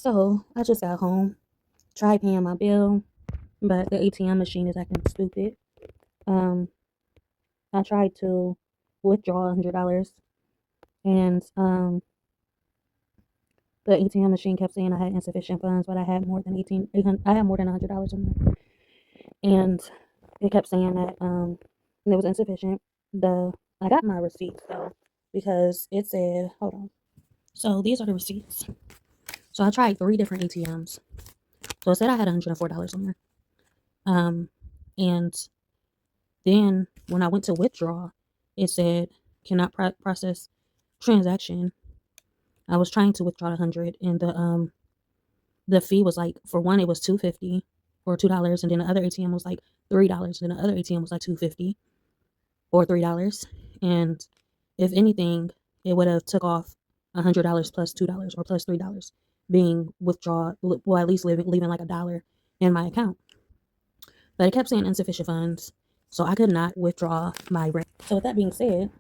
So I just got home, tried paying my bill, but the ATM machine is acting stupid. Um, I tried to withdraw $100, and the ATM machine kept saying I had insufficient funds, but I had more than I had more than $100 in there, and it kept saying that it was insufficient. I got my receipts though, because it said, hold on. So these are the receipts. So I tried 3 different ATMs. So it said I had $104 on there. And then when I went to withdraw, it said cannot process transaction. I was trying to withdraw 100, and the fee was like, for one, it was $2.50 or $2, and then the other ATM was like $3, and then the other ATM was like $2.50 or $3. And if anything, it would have took off $100 plus $2 or plus $3 being withdrawn, well, at least leaving like $1 in my account. But it kept saying insufficient funds, so I could not withdraw my rent. So with that being said,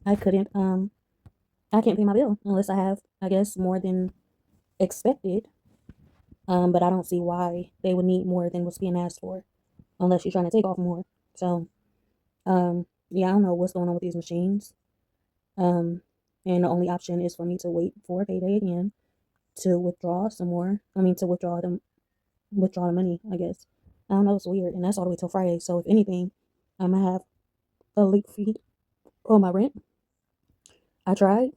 I can't pay my bill unless I have, I guess, more than expected. But I don't see why they would need more than what's being asked for, unless you're trying to take off more. So, yeah, I don't know what's going on with these machines. And the only option is for me to wait for payday again to withdraw some more. To withdraw the money, I guess. I don't know, it's weird, and that's all the way till Friday. So if anything, I'm gonna have a late fee on my rent. I tried,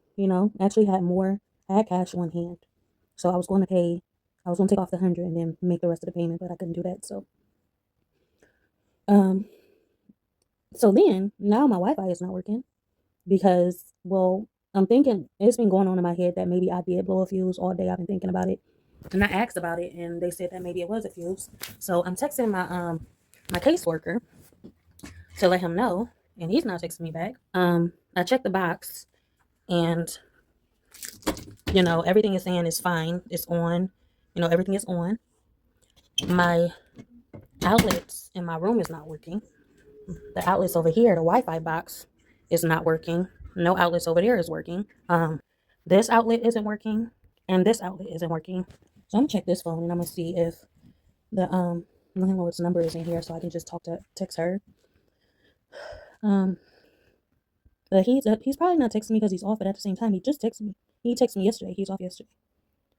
actually had more. I had cash on hand, so I was going to take off the 100 and then make the rest of the payment, but I couldn't do that. So, so then now my Wi-Fi is not working because, well, I'm thinking it's been going on in my head that maybe I did blow a fuse all day. I've been thinking about it, and I asked about it, and they said that maybe it was a fuse. So I'm texting my caseworker to let him know, and he's not texting me back. I checked the box, and everything is saying is fine. It's on. Everything is on. My outlets in my room is not working. The outlets over here, the Wi-Fi box, is not working. No outlets over there is working. This outlet isn't working, and this outlet isn't working. So I'm gonna check this phone, and I'm gonna see if the landlord's number is in here, so I can just text her. But he's probably not texting me because he's off, but at the same time, he just texted me. He texted me yesterday. He's off yesterday.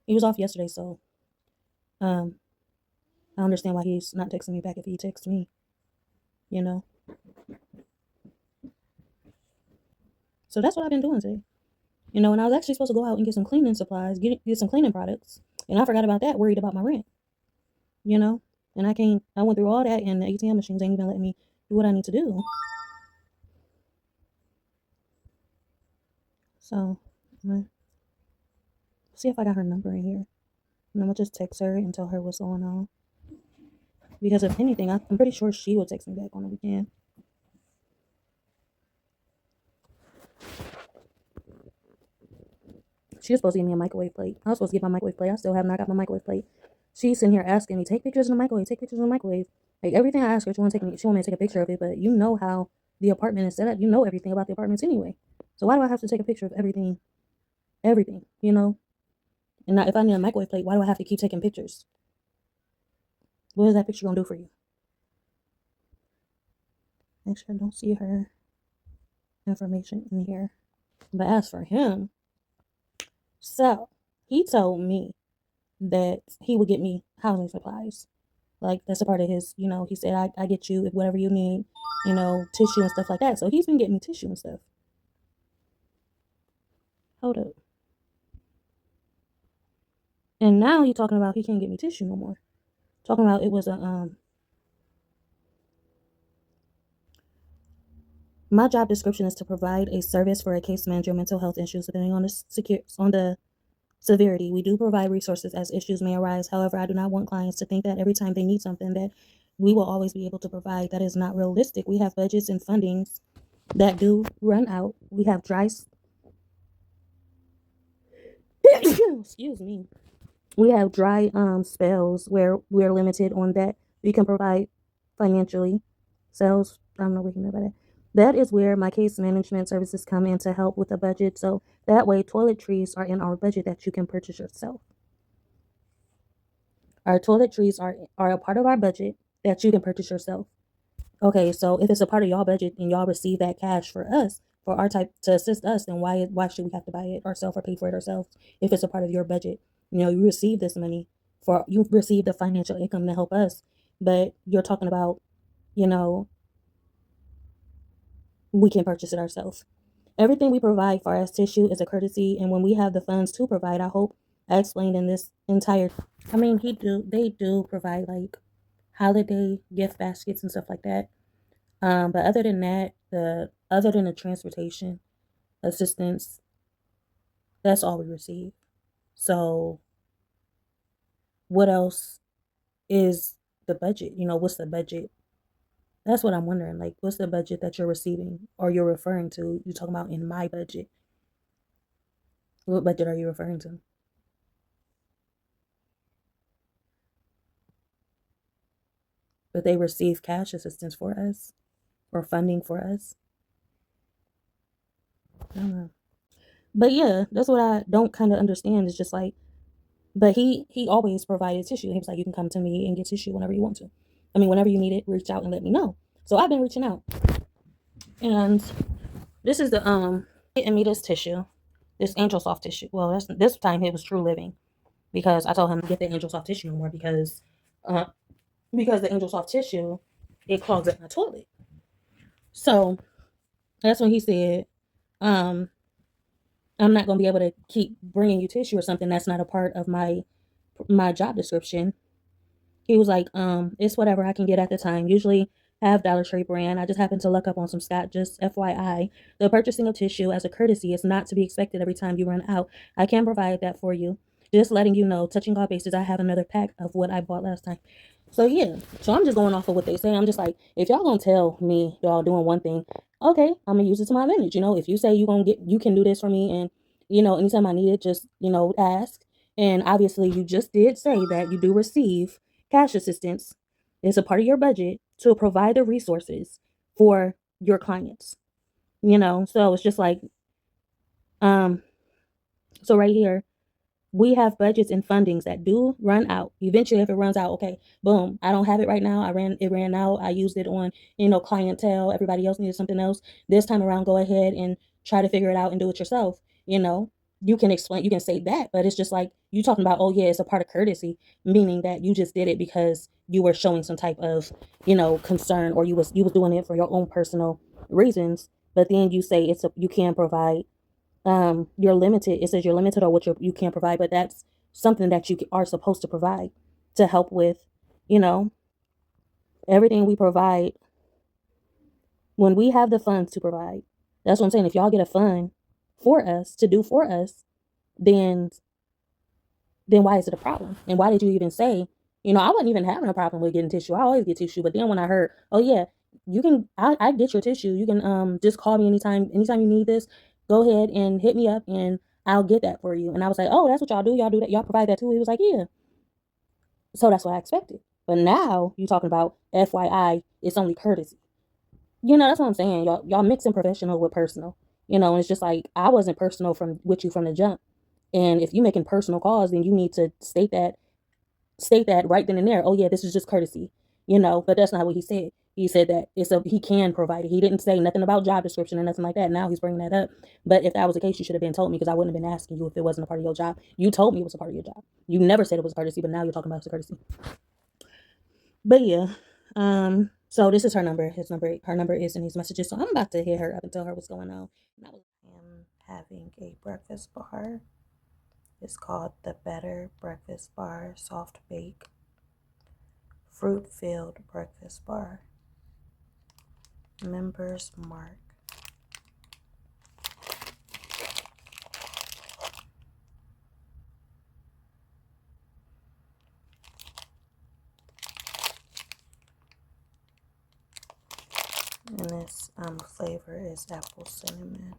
He was off yesterday, so I understand why he's not texting me back if he texts me. So that's what I've been doing today. And I was actually supposed to go out and get some cleaning supplies, get some cleaning products, and I forgot about that, worried about my rent. And I went through all that, and the ATM machines ain't even letting me do what I need to do. So, I'm gonna see if I got her number in here. And I'm gonna just text her and tell her what's going on. Because if anything, I'm pretty sure she will text me back on the weekend. She was supposed to give me a microwave plate. I was supposed to get my microwave plate. I still have not got my microwave plate. She's sitting here asking me, take pictures in the microwave, take pictures in the microwave. Like, everything I ask her, she want me to take a picture of it, but you know how the apartment is set up. You know everything about the apartments anyway. So why do I have to take a picture of everything? Everything, And now, if I need a microwave plate, why do I have to keep taking pictures? What is that picture gonna do for you? Actually, I don't see her information in here. But as for him, so he told me that he would get me housing supplies. Like, that's a part of his, he said, I get you whatever you need, tissue and stuff like that. So he's been getting me tissue and stuff. Hold up. And now you're talking about he can't get me tissue no more. Talking about it was my job description is to provide a service for a case manager mental health issues depending on the severity. We do provide resources as issues may arise. However, I do not want clients to think that every time they need something that we will always be able to provide. That is not realistic. We have budgets and fundings that do run out. We have excuse me. We have dry spells where we're limited on that we can provide financially. Sales, I don't know what you mean by that. That is where my case management services come in to help with the budget. So that way, toiletries are in our budget that you can purchase yourself. Our toiletries are a part of our budget that you can purchase yourself. Okay, so if it's a part of y'all budget and y'all receive that cash for us, for our type to assist us, then why should we have to buy it ourselves or pay for it ourselves if it's a part of your budget? You receive this money for you receive the financial income to help us, but you're talking about, you know, we can purchase it ourselves. Everything we provide for as tissue is a courtesy, and when we have the funds to provide, I hope I explained in this entire. I mean, they do provide like holiday gift baskets and stuff like that. But other than that, other than the transportation assistance, that's all we receive. So what else is the budget? What's the budget? That's what I'm wondering. Like, what's the budget that you're receiving or you're referring to? You're talking about in my budget. What budget are you referring to? But they receive cash assistance for us or funding for us. I don't know. But yeah, that's what I don't kind of understand. It's just like, but he always provided tissue. He was like, you can come to me and get tissue whenever you want to. I mean, whenever you need it, reach out and let me know. So I've been reaching out. And this is the getting me this tissue. This Angel Soft tissue. Well, this time it was True Living. Because I told him to get the Angel Soft tissue no more because the Angel Soft tissue, it clogs up my toilet. So that's when he said, I'm not going to be able to keep bringing you tissue or something that's not a part of my job description. He was like, it's whatever I can get at the time. Usually have Dollar Tree brand. I just happened to look up on some Scott. Just FYI, the purchasing of tissue as a courtesy is not to be expected every time you run out. I can provide that for you. Just letting you know, touching all bases, I have another pack of what I bought last time. So yeah, so I'm just going off of what they say. I'm just like, if y'all gonna tell me y'all doing one thing, okay, I'm gonna use it to my advantage. If you say you can do this for me, and anytime I need it, just ask. And obviously, you just did say that you do receive cash assistance. It's a part of your budget to provide the resources for your clients. So it's just like, so right here, we have budgets and fundings that do run out. Eventually, if it runs out, okay, boom, I don't have it right now. It ran out. I used it on, clientele. Everybody else needed something else. This time around, go ahead and try to figure it out and do it yourself. You can explain, you can say that, but it's just like you talking about, oh yeah, it's a part of courtesy, meaning that you just did it because you were showing some type of, concern, or you was doing it for your own personal reasons. But then you say you can provide, you're limited. It says you're limited on what you can't provide, but that's something that you are supposed to provide to help with, everything we provide. When we have the funds to provide, that's what I'm saying. If y'all get a fund for us to do for us, then why is it a problem? And why did you even say, I wasn't even having a problem with getting tissue. I always get tissue. But then when I heard, oh yeah, I get your tissue. You can just call me anytime you need this. Go ahead and hit me up and I'll get that for you. And I was like, oh, that's what y'all do. Y'all do that. Y'all provide that too. He was like, yeah. So that's what I expected. But now you talking about FYI, it's only courtesy. That's what I'm saying. Y'all mixing professional with personal. And it's just like, I wasn't personal with you from the jump. And if you're making personal calls, then you need to state that right then and there. Oh yeah, this is just courtesy. But that's not what he said. He said that he can provide it. He didn't say nothing about job description or nothing like that. Now he's bringing that up. But if that was the case, you should have been told me, because I wouldn't have been asking you if it wasn't a part of your job. You told me it was a part of your job. You never said it was courtesy, but now you're talking about it's a courtesy. But yeah, so this is her number. Her number is in these messages. So I'm about to hit her up and tell her what's going on. I am having a breakfast bar. It's called the Better Breakfast Bar Soft Bake Fruit-Filled Breakfast Bar. Members Mark. And this flavor is apple cinnamon.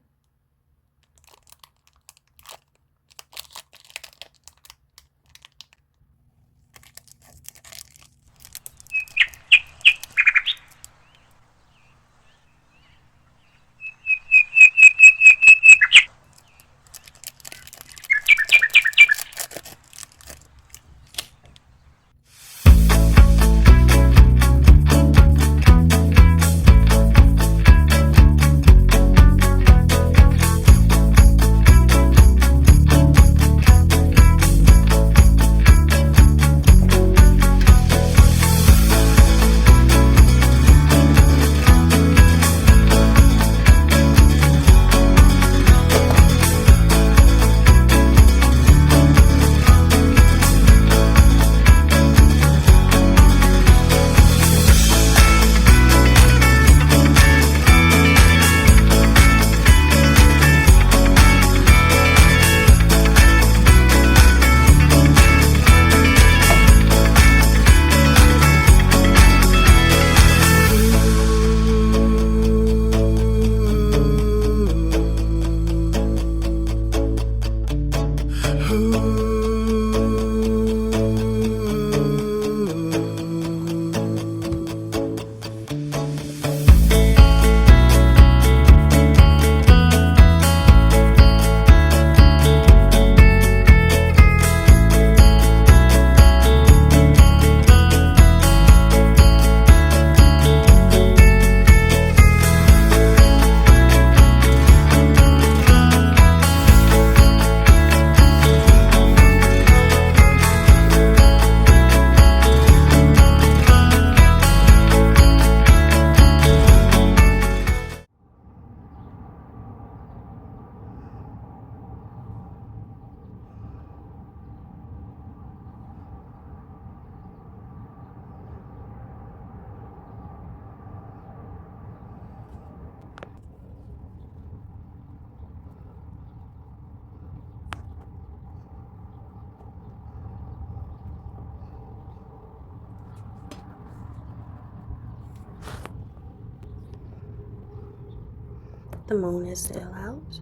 The moon is still out.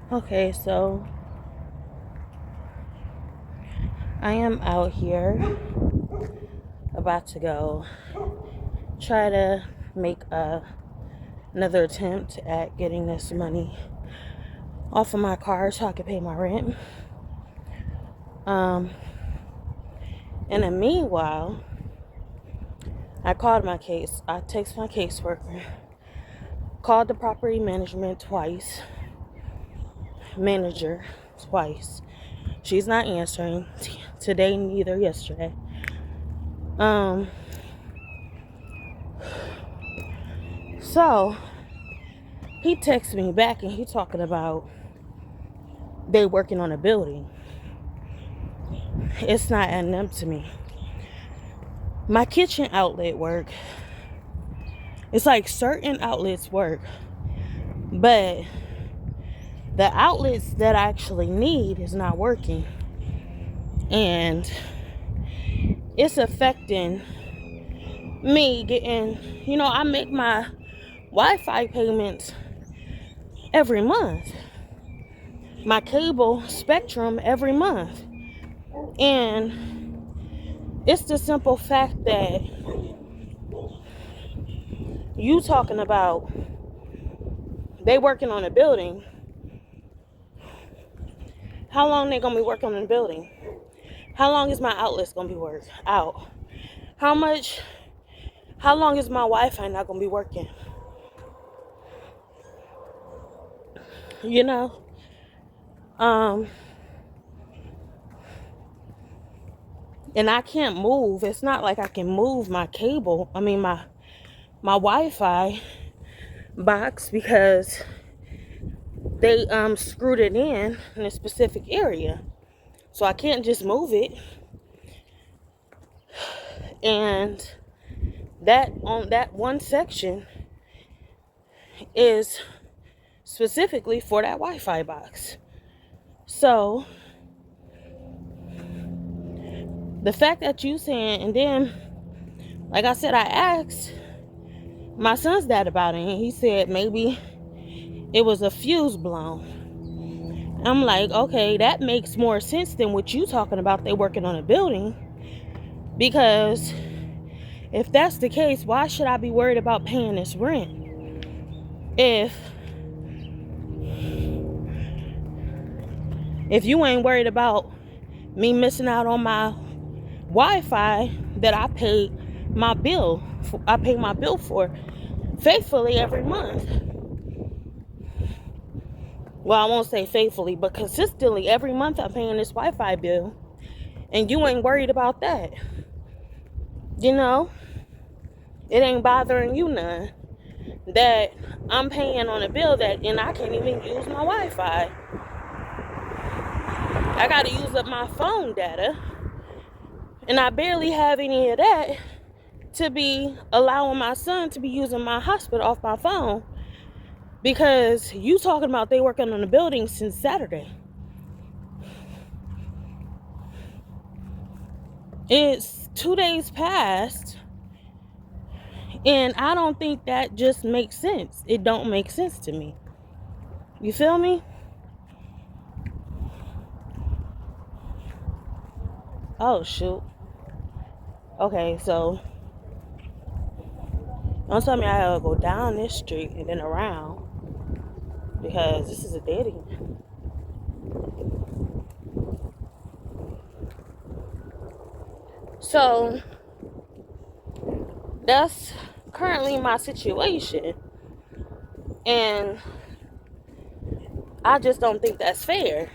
Okay, so I am out here about to go try to make another attempt at getting this money off of my car so I can pay my rent. In the meanwhile, I called my case. I texted my caseworker, called the property manager twice. She's not answering today, neither yesterday. So he texted me back and he talking about they working on a building. It's not adding up to me. My kitchen outlet work. It's like certain outlets work, but the outlets that I actually need is not working. And it's affecting me getting, I make my Wi-Fi payments every month. My cable spectrum every month. And it's the simple fact that you talking about they working on a building. How long they gonna be working on the building? How long is my outlets gonna be worked out? How long is my Wi-Fi not gonna be working? And I can't move. It's not like I can move my cable. My Wi-Fi box because they screwed it in a specific area. So I can't just move it. And that on that one section is specifically for that Wi-Fi box. So the fact that you saying, and then, like I said, I asked my son's dad about it, and he said maybe it was a fuse blown. I'm like, okay, that makes more sense than what you talking about. They working on a building, because if that's the case, why should I be worried about paying this rent? If you ain't worried about me missing out on my Wi-Fi that I pay my bill for faithfully every month. Well, I won't say faithfully, but consistently every month I'm paying this Wi-Fi bill, and you ain't worried about that. It ain't bothering you none that I'm paying on a bill and I can't even use my Wi-Fi. I gotta use up my phone data, and I barely have any of that to be allowing my son to be using my hotspot off my phone, because you talking about they working on the building since Saturday. It's 2 days past, and I don't think that just makes sense. It don't make sense to me. You feel me? Oh, shoot. Okay, so don't tell me I gotta go down this street and then around, because this is a dead end. So that's currently my situation, and I just don't think that's fair.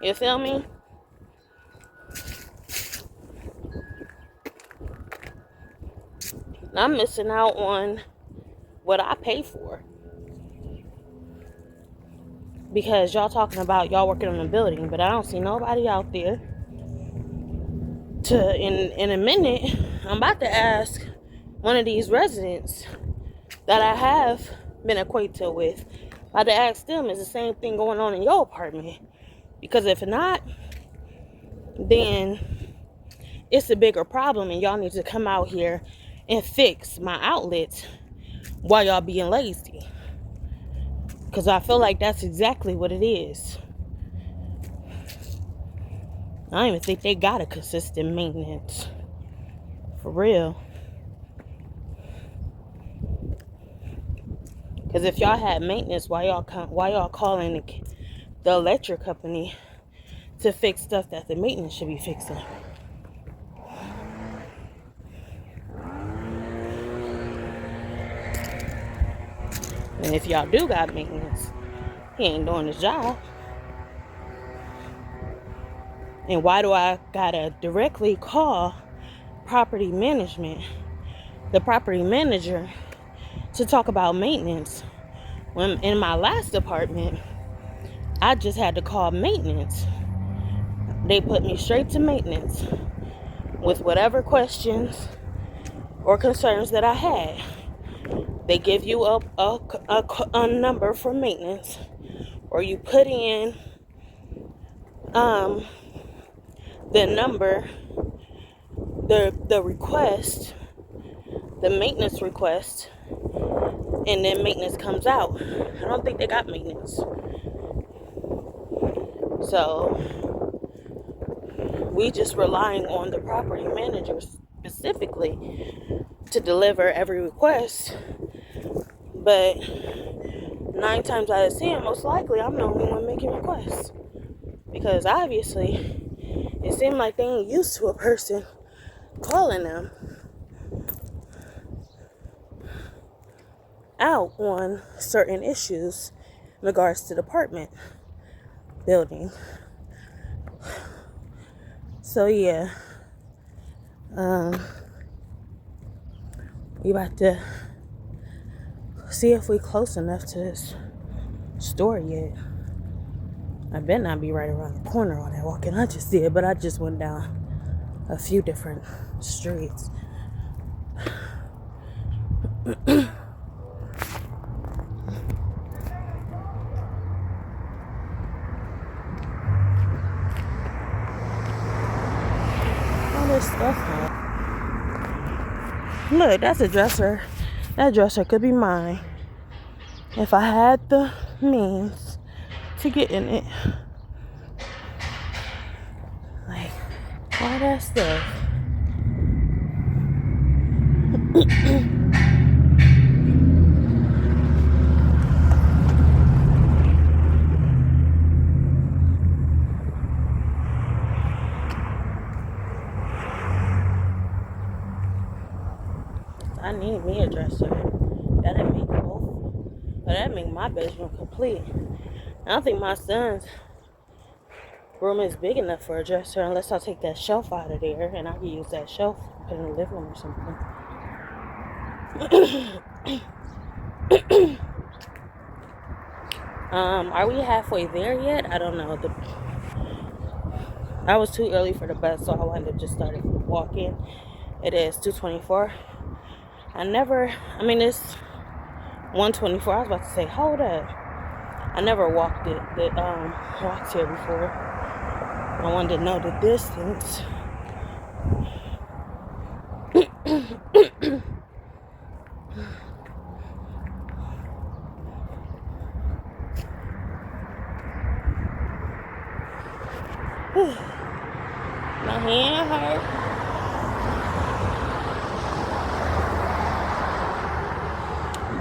You feel me? I'm missing out on what I pay for, because y'all talking about y'all working on a building, but I don't see nobody out there. In a minute, I'm about to ask one of these residents that I have been acquainted with. I'm about to ask them, is the same thing going on in your apartment? Because if not, then it's a bigger problem, and y'all need to come out here and fix my outlets while y'all being lazy. Because I feel like that's exactly what it is. I don't even think they got a consistent maintenance. For real. Because if y'all had maintenance, why y'all calling the electric company to fix stuff that the maintenance should be fixing? And if y'all do got maintenance, he ain't doing his job. And why do I gotta directly call property management, the property manager, to talk about maintenance? When in my last apartment, I just had to call maintenance. They put me straight to maintenance with whatever questions or concerns that I had. They give you a number for maintenance, or you put in the number, the request, the maintenance request, and then maintenance comes out. I don't think they got maintenance. So we just relying on the property manager specifically to deliver every request. But 9 times out of 10, most likely I'm the only one making requests. Because obviously it seemed like they ain't used to a person calling them out on certain issues in regards to the apartment building. So yeah, we about to see if we close enough to this store yet. I better not be right around the corner on that walking I just did, but I just went down a few different streets. All this stuff now. Look, that's a dresser. That dresser could be mine if I had the means to get in it. Like, all that stuff. I need me a dresser. That'd make both. But that'd make my bedroom complete. I don't think my son's room is big enough for a dresser unless I take that shelf out of there and I can use that shelf and put it in the living room or something. Are we halfway there yet? I don't know. I was too early for the bus, so I wound up just started walking. It is 2:24. It's 1:24. I was about to say, hold up. I never walked here before. I wanted to know the distance. My hand hurt.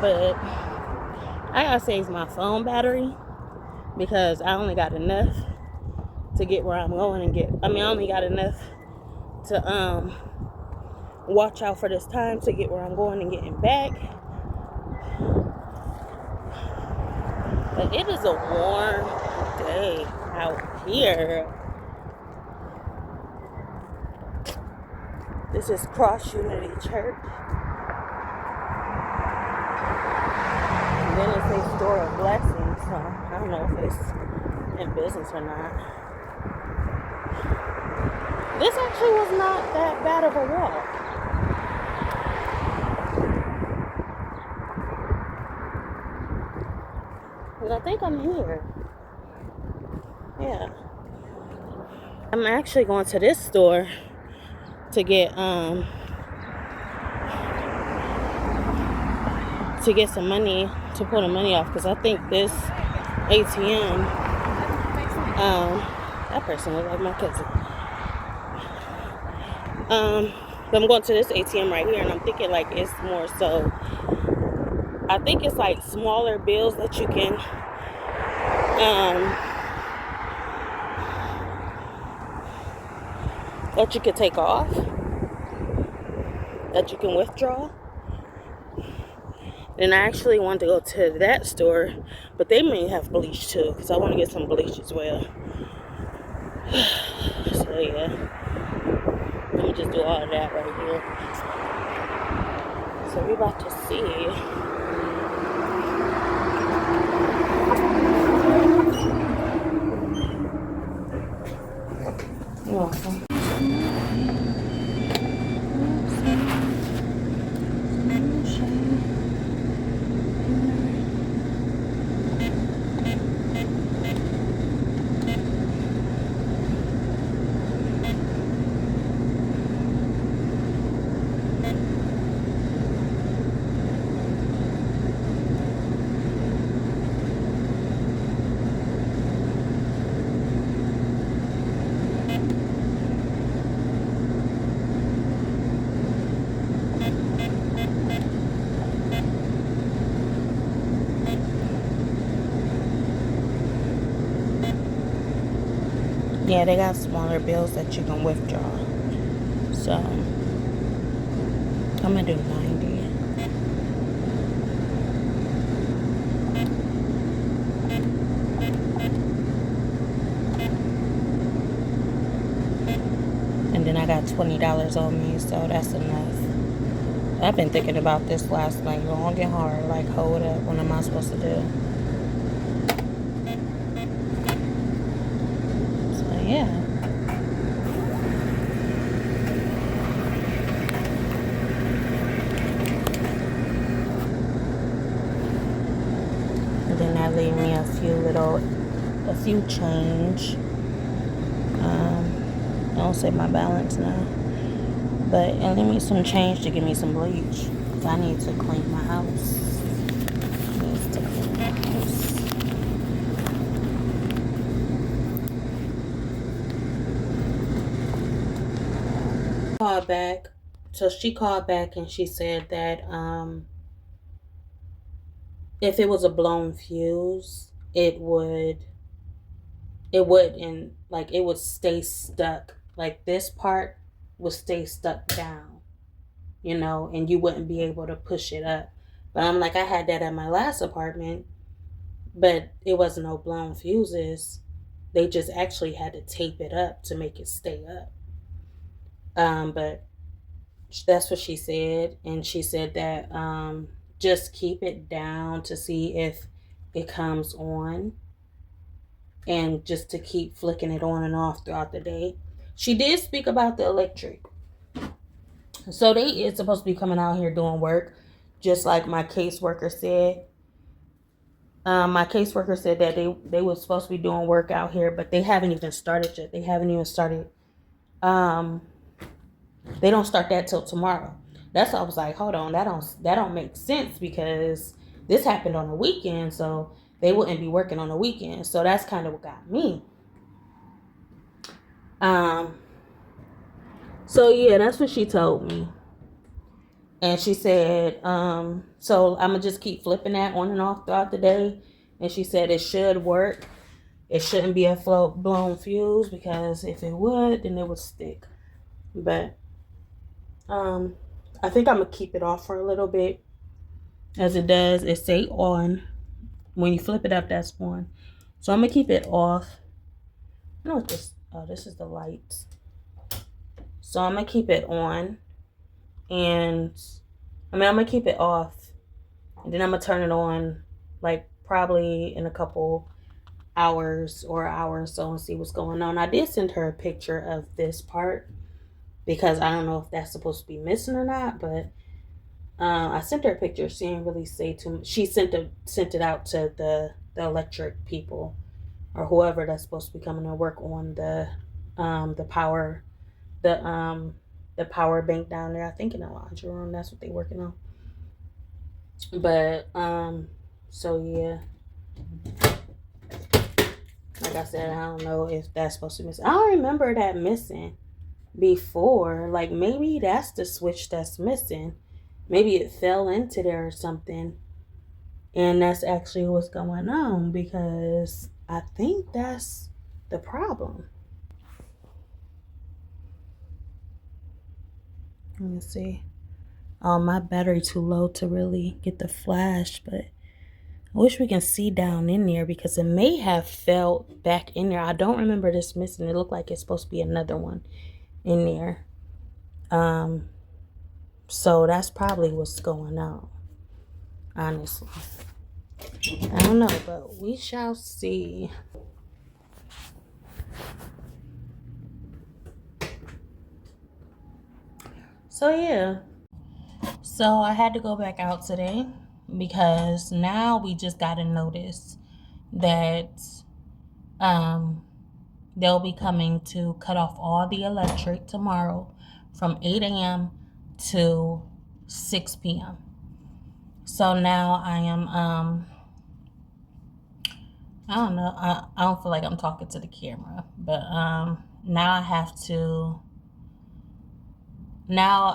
But I gotta save my phone battery because I only got enough to get where I'm going I only got enough to watch out for this time to get where I'm going and getting back. But it is a warm day out here. This is Cross Unity Church. And then it's a store of blessings, so I don't know if it's in business or not. This actually was not that bad of a walk. And I think I'm here. Yeah. I'm actually going to this store to get some money, to pull the money off, because I think this ATM, that person was like my cousin. But I'm going to this ATM right here, and I'm thinking like it's more so, I think it's like smaller bills that you can take off, that you can withdraw. And I actually want to go to that store, but they may have bleach too, because I want to get some bleach as well. So yeah, let me just do all of that right here. So we're about to see. You're welcome. Yeah, they got smaller bills that you can withdraw. So I'm gonna do 90. And then I got $20 on me, so that's enough. I've been thinking about this last night long and hard. Like, hold up, what am I supposed to do? So yeah. And then that leave me a few change. I don't say my balance now, but it leave me some change to give me some bleach. I need to clean my house. Called back. So she called back and she said that if it was a blown fuse, it would stay stuck. Like, this part would stay stuck down, and you wouldn't be able to push it up. But I'm like, I had that at my last apartment, but it wasn't no blown fuses. They just actually had to tape it up to make it stay up. But that's what she said. And she said that just keep it down to see if it comes on, and just to keep flicking it on and off throughout the day. She did speak about the electric. So they is supposed to be coming out here doing work, just like my caseworker said. My caseworker said that they were supposed to be doing work out here, but they haven't even started yet. They haven't even started. They don't start that till tomorrow. That's why I was like, hold on, that don't make sense, because this happened on the weekend, so they wouldn't be working on the weekend. So that's kind of what got me. So yeah, that's what she told me. And she said, so I'm gonna just keep flipping that on and off throughout the day. And she said it should work. It shouldn't be a blown fuse, because if it would, then it would stick. But I think I'm gonna keep it off for a little bit, as it does. It say on. When you flip it up, that's on. So I'm gonna keep it off. I know what this. Oh, this is the lights. So I'm gonna keep it on, and I'm gonna keep it off, and then I'm gonna turn it on, like probably in a couple hours or an hour or so, and see what's going on. I did send her a picture of this part, because I don't know if that's supposed to be missing or not, but I sent her a picture. She didn't really say too much. She sent it out to the electric people, or whoever that's supposed to be coming to work on the the power the power bank down there. I think in the laundry room. That's what they're working on. But so yeah. Like I said, I don't know if that's supposed to be missing. I don't remember that missing before. Like maybe that's the switch that's missing. Maybe it fell into there or something. And that's actually what's going on, because I think that's the problem. Let me see. Oh, my battery too low to really get the flash, but I wish we can see down in there because it may have fell back in there. I don't remember this missing. It looked like it's supposed to be another one in there. So that's probably what's going on, honestly. I don't know, but we shall see. So yeah. So I had to go back out today because now we just got a notice that they'll be coming to cut off all the electric tomorrow from 8 a.m. to 6 p.m. So now I am, I don't know, I don't feel like I'm talking to the camera, but now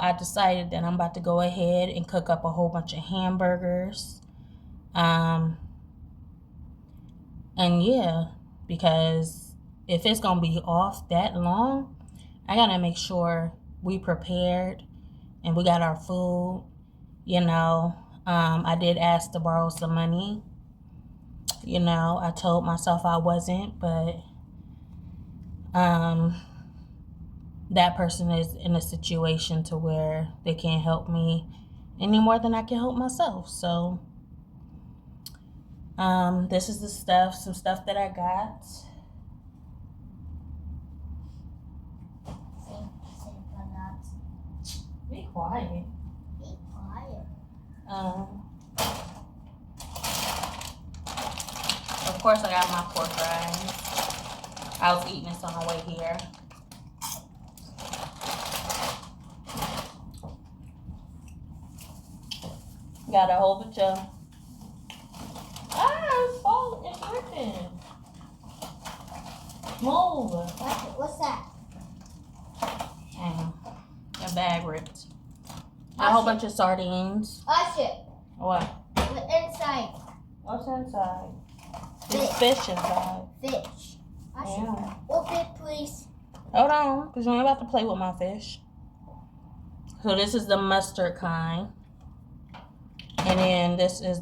I decided that I'm about to go ahead and cook up a whole bunch of hamburgers. And yeah, because if it's going to be off that long, I got to make sure we prepared and we got our food, you know. I did ask to borrow some money. You know, I told myself I wasn't, but that person is in a situation to where they can't help me any more than I can help myself. So this is some stuff that I got. Be quiet. Be quiet. Of course, I got my pork rinds. I was eating this on the way here. Got a whole bunch of... it's falling. It's ripping. Move. What's that? Damn. A bag ripped. A whole bunch of sardines. Usher. What? What's inside? What's inside? There's fish inside. Fish. Usher. Yeah. Open it, please. Hold on, because you're about to play with my fish. So this is the mustard kind. And then this is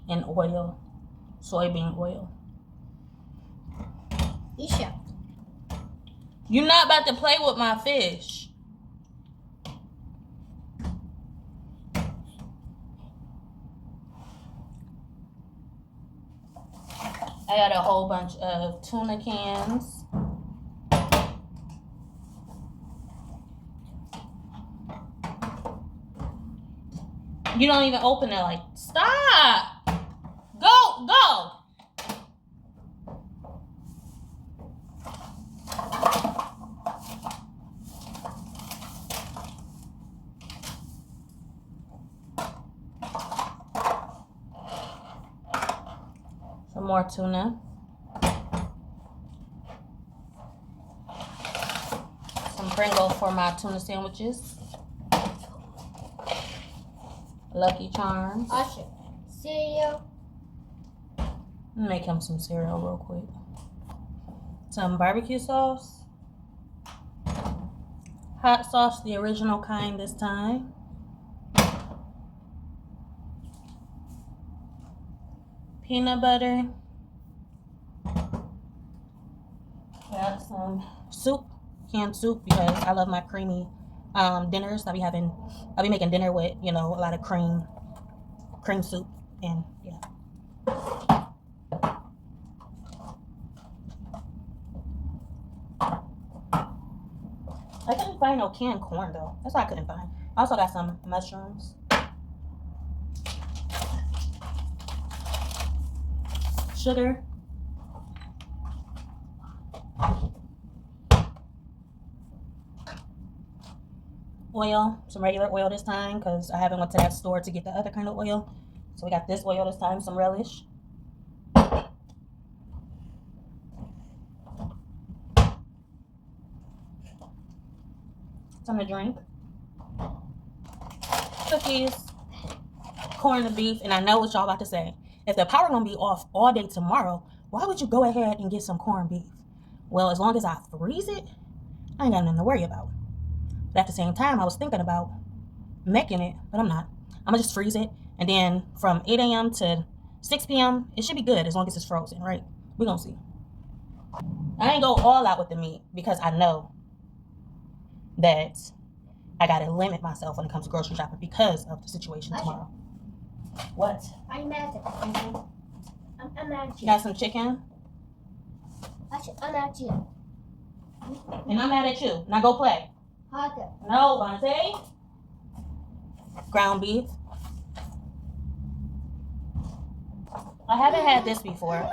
in oil. Soybean oil. Isha. You're not about to play with my fish. I got a whole bunch of tuna cans. You don't even open it. Like, stop. Go. Some more tuna. Some Pringles for my tuna sandwiches. Lucky Charms. Usher. Cereal. Make him some cereal real quick. Some barbecue sauce. Hot sauce, the original kind this time. Peanut butter. Got some soup, canned soup, because I love my creamy dinners. I'll be making dinner with, a lot of cream soup, and yeah. I couldn't find no canned corn though. That's what I couldn't find. I also got some mushrooms. Sugar. oil, some regular oil this time, because I haven't went to that store to get the other kind of oil. So we got this oil this time, some relish. Something to drink. Cookies, corned beef, and I know what y'all about to say. If the power gonna be off all day tomorrow, why would you go ahead and get some corned beef? Well, as long as I freeze it, I ain't got nothing to worry about. But at the same time, I was thinking about making it, but I'm not. I'm gonna just freeze it, and then from 8 a.m. to 6 p.m., it should be good as long as it's frozen, right? We're gonna see. I ain't go all out with the meat because I know that I gotta limit myself when it comes to grocery shopping because of the situation tomorrow. What? I'm mad at you. I'm mad at You you. got some chicken? I'm mad at you. And I'm mad at you. Now go play. Harder. No, Vontae. Ground beef. I haven't had this before.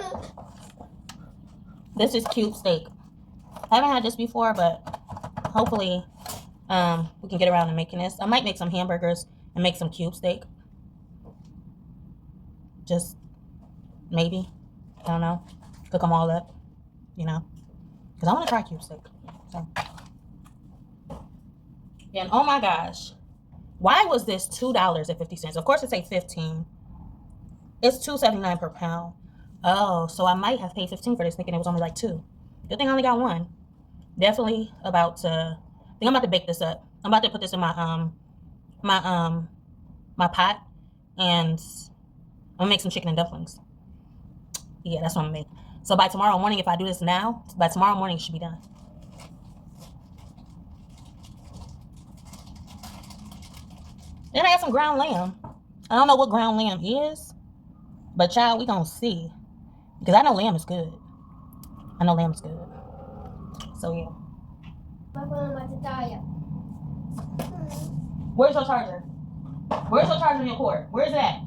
This is cube steak. I haven't had this before, but hopefully we can get around to making this. I might make some hamburgers and make some cube steak. Just maybe. I don't know. Cook them all up, you know. Because I want to try cube steak. So. And oh my gosh. Why was this $2.50? Of course it say 15. It's $2.79 per pound. Oh, so I might have paid 15 for this, thinking it was only like 2. Good thing I only got 1. Definitely about to. I think I'm about to bake this up. I'm about to put this in my my pot, and I'm gonna make some chicken and dumplings. Yeah, that's what I'm gonna make. So by tomorrow morning, if I do this now, by tomorrow morning it should be done. Then I got some ground lamb. I don't know what ground lamb is, but child, we gonna see. Because I know lamb is good. I know lamb is good. So yeah. Where's your charger? Where's your charger in your cord? Where's that?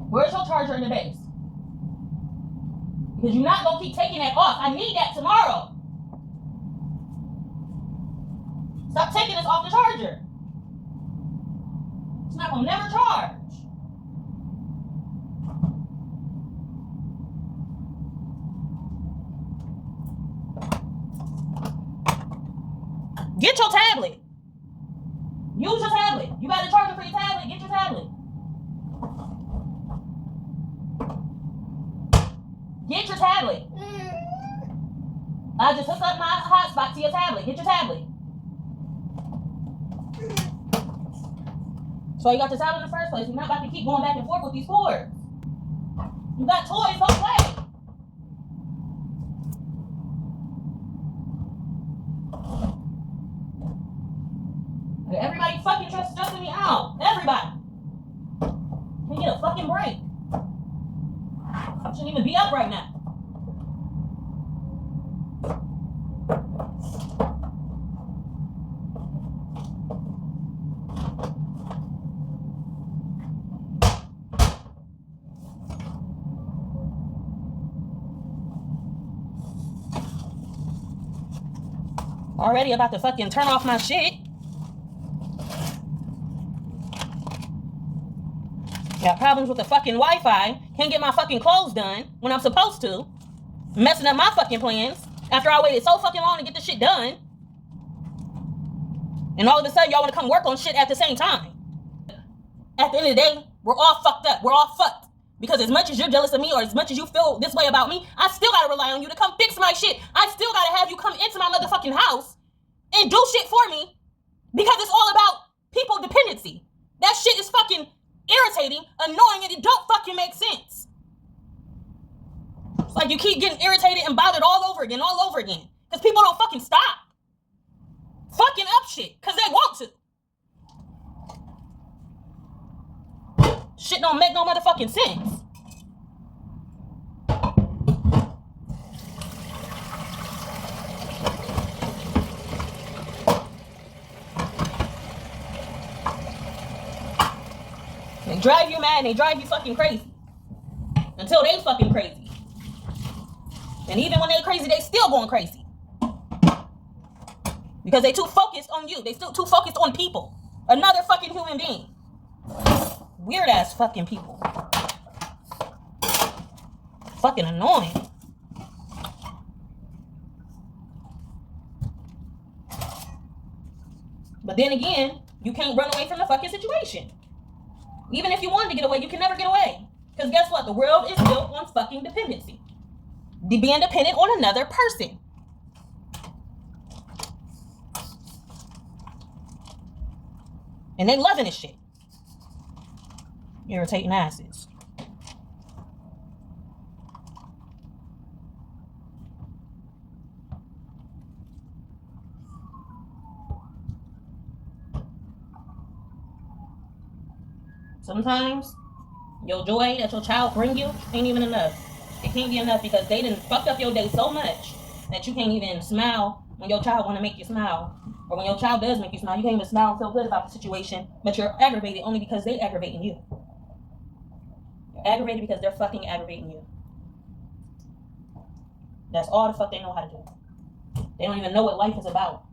Where's your charger in the base? Because you're not gonna keep taking that off. I need that tomorrow. Stop taking this off the charger. It's not gonna never charge. Get your tablet. Use your tablet. You got a charger for your tablet? Get your tablet. Get your tablet. I just hooked up my hotspot to your tablet. Get your tablet. So you got the tablet in the first place. You're not about to keep going back and forth with these cords. You got toys, don't play. Everybody fucking stressing me out. Everybody. Can you get a fucking break? I shouldn't even be up right now. Already about to fucking turn off my shit. Got problems with the fucking Wi-Fi. Can't get my fucking clothes done when I'm supposed to. Messing up my fucking plans after I waited so fucking long to get this shit done. And all of a sudden, y'all want to come work on shit at the same time. At the end of the day, we're all fucked up. We're all fucked. Because as much as you're jealous of me or as much as you feel this way about me, I still gotta rely on you to come fix my shit. I still gotta have you come into my motherfucking house and do shit for me because it's all about people dependency. That shit is fucking irritating, annoying, and it don't fucking make sense. It's like you keep getting irritated and bothered all over again. Because people don't fucking stop fucking up shit because they want to. Shit don't make no motherfucking sense. They drive you mad and they drive you fucking crazy. Until they fucking crazy. And even when they crazy, they still going crazy. Because they too focused on you. They still too focused on people. Another fucking human being. Weird ass fucking people. Fucking annoying. But then again, you can't run away from the fucking situation. Even if you wanted to get away, you can never get away. Because guess what? The world is built on fucking dependency. Being dependent on another person. And they loving this shit. Irritating asses. Sometimes your joy that your child bring you ain't even enough. It can't be enough because they done fucked up your day so much that you can't even smile when your child want to make you smile. Or when your child does make you smile, you can't even smile and feel good about the situation, but you're aggravated only because they aggravating you. You're aggravated because they're fucking aggravating you. That's all the fuck they know how to do. They don't even know what life is about.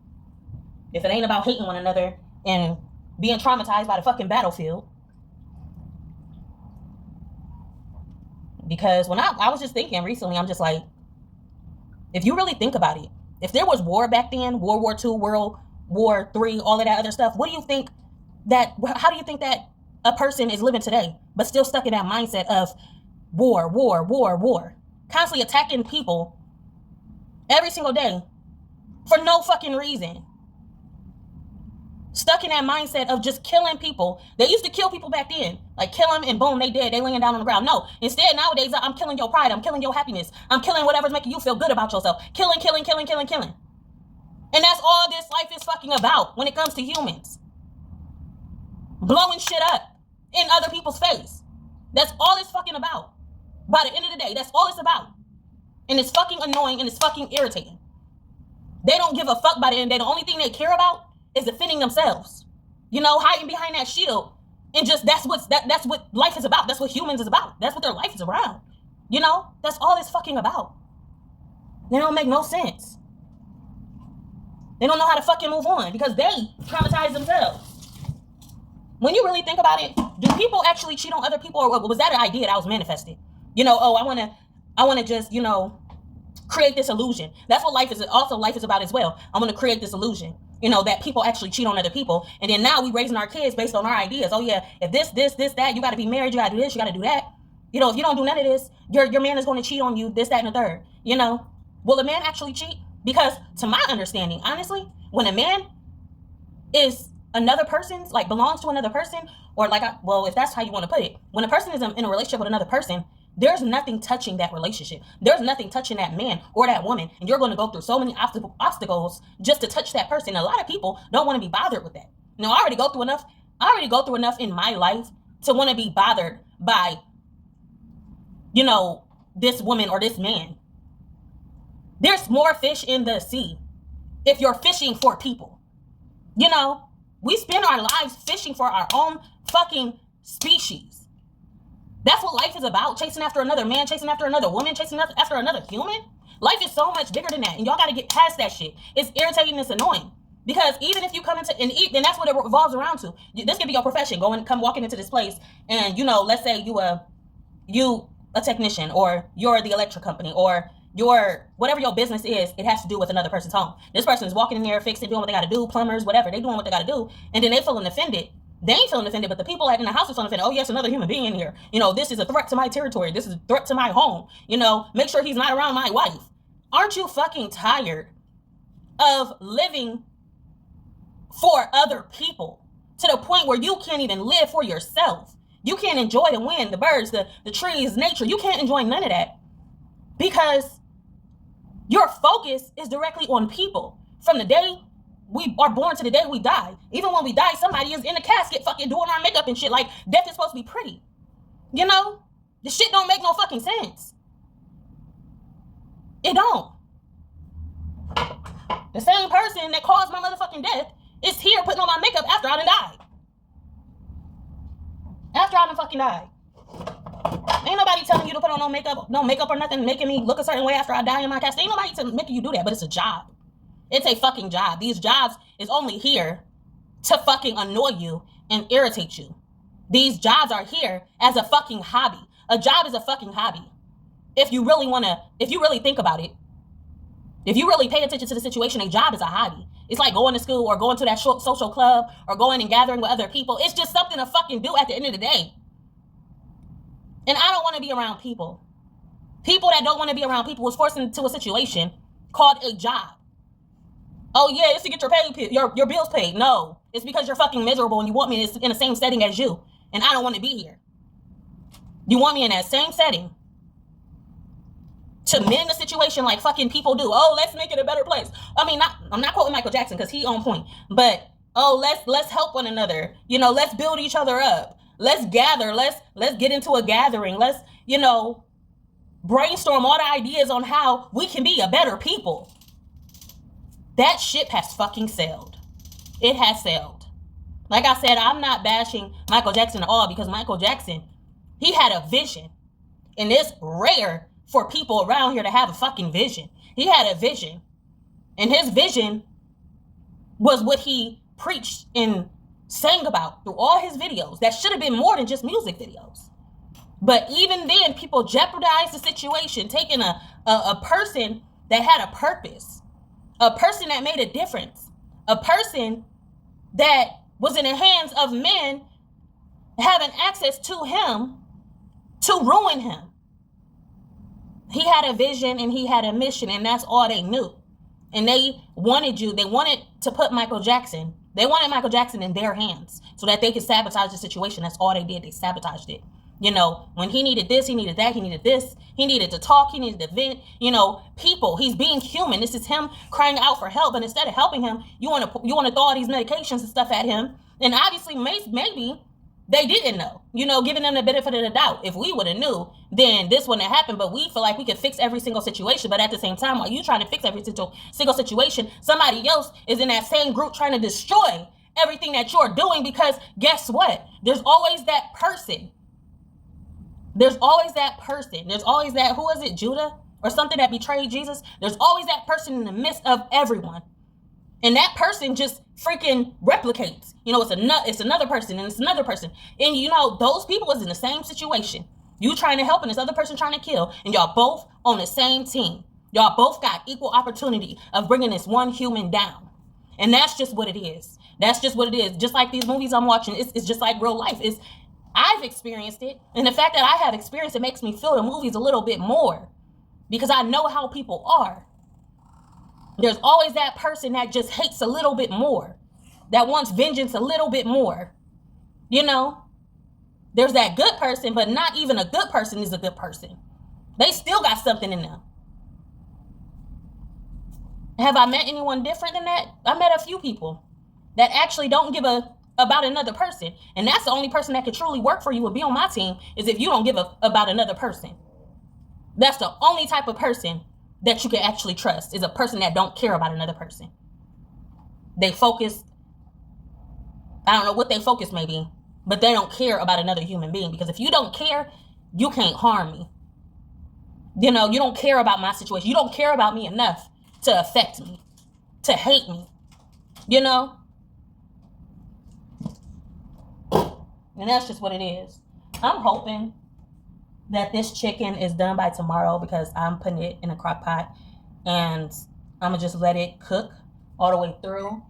If it ain't about hating one another and being traumatized by the fucking battlefield. Because when I was just thinking recently, I'm just like, if you really think about it, if there was war back then, World War II, World War III, all of that other stuff, how do you think that a person is living today, but still stuck in that mindset of war, constantly attacking people every single day for no fucking reason? Stuck in that mindset of just killing people. They used to kill people back then. Like, kill them and boom, they dead. They laying down on the ground. No. Instead, nowadays, I'm killing your pride. I'm killing your happiness. I'm killing whatever's making you feel good about yourself. Killing. And that's all this life is fucking about when it comes to humans. Blowing shit up in other people's face. That's all it's fucking about. By the end of the day, that's all it's about. And it's fucking annoying and it's fucking irritating. They don't give a fuck by the end of the day. The only thing they care about is defending themselves, hiding behind that shield, and just that's what life is about. That's what humans is about. That's what their life is around. That's all it's fucking about. They don't make no sense. They don't know how to fucking move on because they traumatize themselves. When you really think about it, do people actually cheat on other people, or was that an idea that was manifested? I want to just create this illusion. That's what life is. Also, life is about as well. I'm going to create this illusion. That people actually cheat on other people. And then now we raising our kids based on our ideas. Oh yeah, if this, that, you got to be married, you got to do this, you got to do that. If you don't do none of this, your man is going to cheat on you, this, that, and the third. Will a man actually cheat? Because to my understanding, honestly, when a man is another person's, like belongs to another person, or if that's how you want to put it, when a person is in a relationship with another person, there's nothing touching that relationship. There's nothing touching that man or that woman. And you're going to go through so many obstacles just to touch that person. And a lot of people don't want to be bothered with that. I already go through enough in my life to want to be bothered by, this woman or this man. There's more fish in the sea if you're fishing for people. We spend our lives fishing for our own fucking species. That's what life is about. Chasing after another man, chasing after another woman, chasing after another human. Life is so much bigger than that. And y'all got to get past that shit. It's irritating. It's annoying. Because even if you come into and eat, then that's what it revolves around to. This could be your profession. Come walking into this place and, let's say you a technician, or you're the electric company, or whatever your business is, it has to do with another person's home. This person is walking in there, fixing, doing what they got to do, plumbers, whatever. They doing what they got to do. And then they feeling offended. They ain't feeling offended, but the people in the house are feeling offended. Oh, yes, another human being in here. This is a threat to my territory. This is a threat to my home. Make sure he's not around my wife. Aren't you fucking tired of living for other people to the point where you can't even live for yourself? You can't enjoy the wind, the birds, the trees, nature. You can't enjoy none of that because your focus is directly on people. From the day we are born to the day we die. Even when we die, somebody is in the casket fucking doing our makeup and shit. Like, death is supposed to be pretty. The shit don't make no fucking sense. It don't. The same person that caused my motherfucking death is here putting on my makeup after I done died. After I done fucking died. Ain't nobody telling you to put on no makeup or nothing, making me look a certain way after I die in my casket. Ain't nobody making you do that, but it's a job. It's a fucking job. These jobs is only here to fucking annoy you and irritate you. These jobs are here as a fucking hobby. A job is a fucking hobby. If you really think about it, if you really pay attention to the situation, a job is a hobby. It's like going to school or going to that social club or going and gathering with other people. It's just something to fucking do at the end of the day. And I don't want to be around people. People that don't want to be around people was forced into a situation called a job. Oh yeah, it's to get your bills paid. No, it's because you're fucking miserable and you want me in the same setting as you. And I don't want to be here. You want me in that same setting to mend the situation like fucking people do. Oh, let's make it a better place. I mean, I'm not quoting Michael Jackson because he on point. But let's help one another. Let's build each other up. Let's gather. Let's get into a gathering. Let's brainstorm all the ideas on how we can be a better people. That ship has fucking sailed. It has sailed. Like I said, I'm not bashing Michael Jackson at all because Michael Jackson, he had a vision. And it's rare for people around here to have a fucking vision. He had a vision. And his vision was what he preached and sang about through all his videos. That should have been more than just music videos. But even then, people jeopardized the situation, taking a person that had a purpose, a person that made a difference, a person that was in the hands of men having access to him to ruin him. He had a vision and he had a mission, and that's all they knew. And they wanted to put Michael Jackson, they wanted Michael Jackson in their hands so that they could sabotage the situation. That's all they did. They sabotaged it. When he needed this, he needed that, he needed this, he needed to talk, he needed to vent, people, he's being human. This is him crying out for help. And instead of helping him, you want to throw all these medications and stuff at him. And obviously, maybe they didn't know, giving them the benefit of the doubt. If we would have knew, then this wouldn't have happened. But we feel like we could fix every single situation. But at the same time, while you trying to fix every single situation, somebody else is in that same group trying to destroy everything that you're doing. Because guess what? There's always that person. There's always that, who is it, Judah or something, that betrayed Jesus? There's always that person in the midst of everyone. And that person just freaking replicates. It's another person and it's another person. And those people is in the same situation. You trying to help and this other person trying to kill. And y'all both on the same team. Y'all both got equal opportunity of bringing this one human down. And that's just what it is. That's just what it is. Just like these movies I'm watching, it's just like real life. I've experienced it. And the fact that I have experienced it makes me feel the movies a little bit more. Because I know how people are. There's always that person that just hates a little bit more. That wants vengeance a little bit more. There's that good person, but not even a good person is a good person. They still got something in them. Have I met anyone different than that? I met a few people that actually don't give about another person. And that's the only person that can truly work for you and be on my team, is if you don't give about another person. That's the only type of person that you can actually trust, is a person that don't care about another person. They focus, I don't know what they focus may be, but they don't care about another human being. Because if you don't care, you can't harm me. You don't care about my situation. You don't care about me enough to affect me, to hate me, And that's just what it is. I'm hoping that this chicken is done by tomorrow, because I'm putting it in a crock pot and I'm gonna just let it cook all the way through.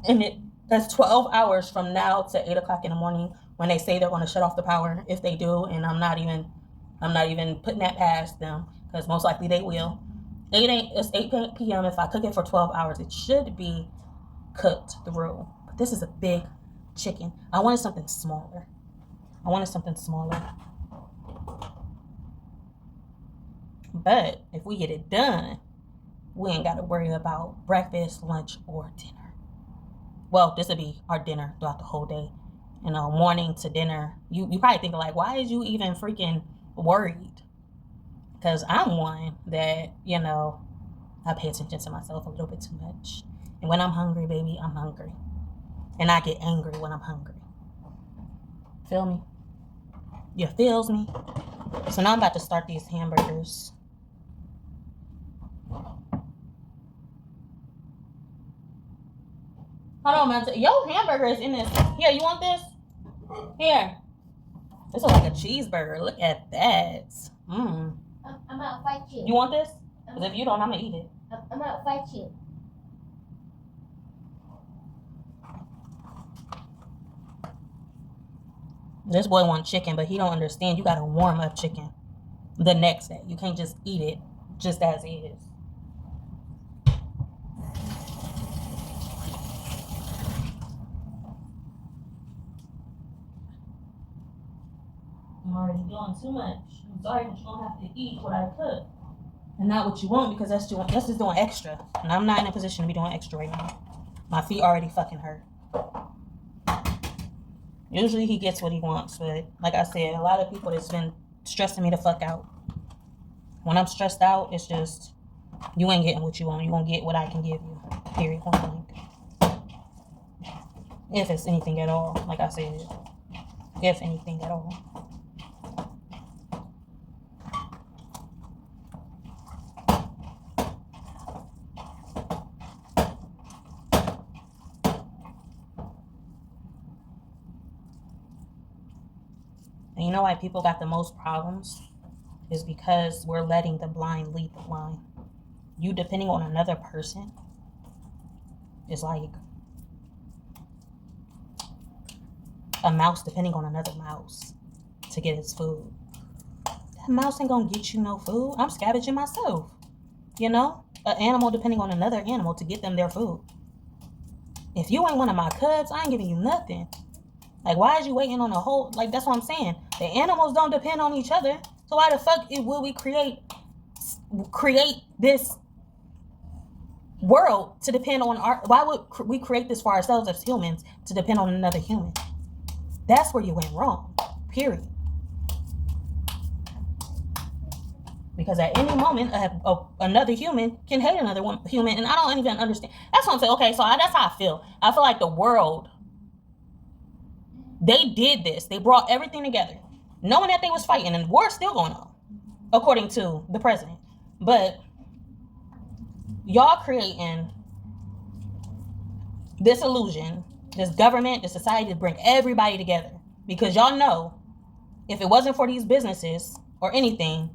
And that's 12 hours from now to 8 o'clock in the morning, when they say they're going to shut off the power. If they do, and I'm not even putting that past them, because most likely they will. It's 8 p.m. If I cook it for 12 hours, it should be cooked through. But this is a big chicken. I wanted something smaller. But if we get it done, we ain't got to worry about breakfast, lunch, or dinner. Well, this will be our dinner throughout the whole day. Morning to dinner. You probably think like, why is you even freaking worried? Because I'm one that, I pay attention to myself a little bit too much. And when I'm hungry, baby, I'm hungry. And I get angry when I'm hungry. Feel me? You feels me? So now I'm about to start these hamburgers. Hold on, man. Your hamburger is in this. Here, you want this? Here. This looks like a cheeseburger. Look at that. I'm gonna fight you. You want this? Because if you don't, I'm gonna eat it. I'm gonna fight you. This boy wants chicken, but he don't understand. You gotta warm up chicken the next day. You can't just eat it just as is. I'm already doing too much. I'm sorry, but you're gonna have to eat what I cook. And not what you want, because that's just doing extra. And I'm not in a position to be doing extra right now. My feet already fucking hurt. Usually he gets what he wants, but like I said, a lot of people that's been stressing me the fuck out. When I'm stressed out, it's just, you ain't getting what you want. You gonna get what I can give you. Period. Point blank. If it's anything at all, like I said. If anything at all. And you know why people got the most problems? Is because we're letting the blind lead the blind. You depending on another person is like a mouse depending on another mouse to get its food. That mouse ain't gonna get you no food. I'm scavenging myself. You know? An animal depending on another animal to get them their food. If you ain't one of my cubs, I ain't giving you nothing. Like, why is you waiting on a whole... Like, that's what I'm saying. The animals don't depend on each other. So why the fuck will we create this world to depend on our... Why would we create this for ourselves as humans to depend on another human? That's where you went wrong. Period. Because at any moment, another human can hate another human. And I don't even understand. That's what I'm saying. Okay, so that's how I feel. I feel like the world... They did this. They brought everything together, knowing that they was fighting, and war's still going on, according to the president. But y'all creating this illusion, this government, this society to bring everybody together. Because y'all know, if it wasn't for these businesses or anything,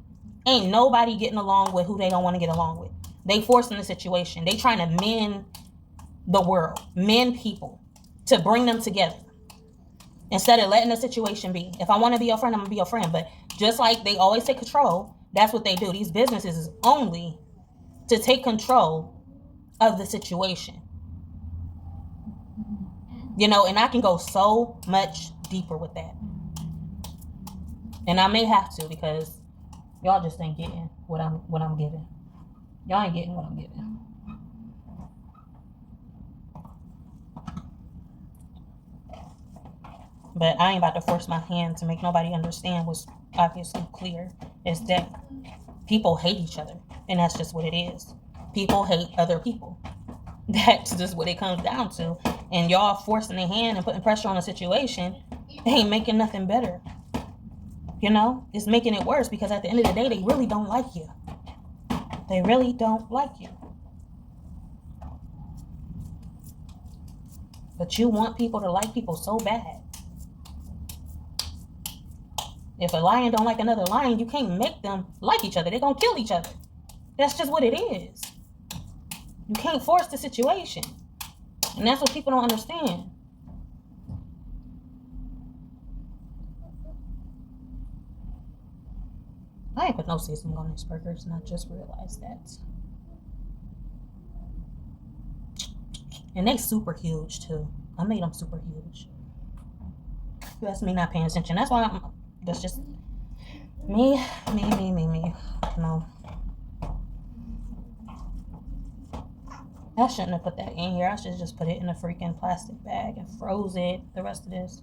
ain't nobody getting along with who they don't want to get along with. They forcing the situation. They trying to mend the world, mend people, to bring them together. Instead of letting the situation be. If I want to be your friend, I'm going to be your friend. But just like they always take control, that's what they do. These businesses is only to take control of the situation. You know, and I can go so much deeper with that. And I may have to, because y'all just ain't getting what I'm giving. Y'all ain't getting what I'm giving. But I ain't about to force my hand to make nobody understand what's obviously clear. Is that people hate each other. And that's just what it is. People hate other people. That's just what it comes down to. And y'all forcing their hand and putting pressure on a situation ain't making nothing better. You know? It's making it worse, because at the end of the day, they really don't like you. They really don't like you. But you want people to like people so bad. If a lion don't like another lion, you can't make them like each other. They're going to kill each other. That's just what it is. You can't force the situation. And that's what people don't understand. I ain't put no seasoning on these burgers, and I just realized that. And they super huge, too. I made them super huge. That's me not paying attention. That's why that's just me. No. I shouldn't have put that in here. I should have just put it in a freaking plastic bag and froze it, the rest of this.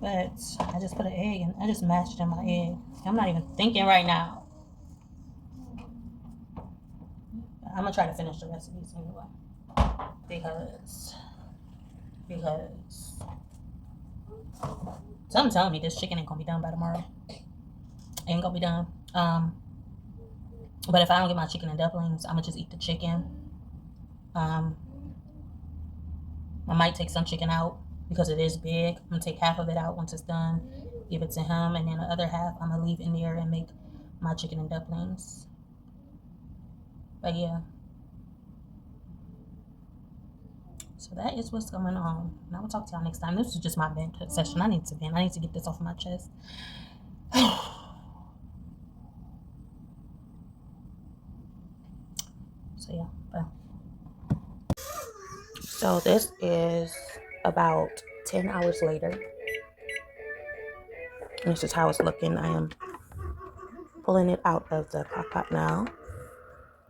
But I just put an egg and I just mashed in my egg. I'm not even thinking right now. I'm gonna try to finish the rest of these anyway. Because something telling me this chicken ain't gonna be done by tomorrow. Ain't gonna be done. But if I don't get my chicken and dumplings, I'm gonna just eat the chicken. I might take some chicken out because it is big. I'm gonna take half of it out once it's done, give it to him, and then the other half I'm gonna leave in there and make my chicken and dumplings. But yeah. So that is what's going on. And I will talk to y'all next time. This is just my vent session. I need to vent. I need to get this off my chest. So yeah. Bye. So this is about 10 hours later. And this is how it's looking. I am pulling it out of the crock pot now.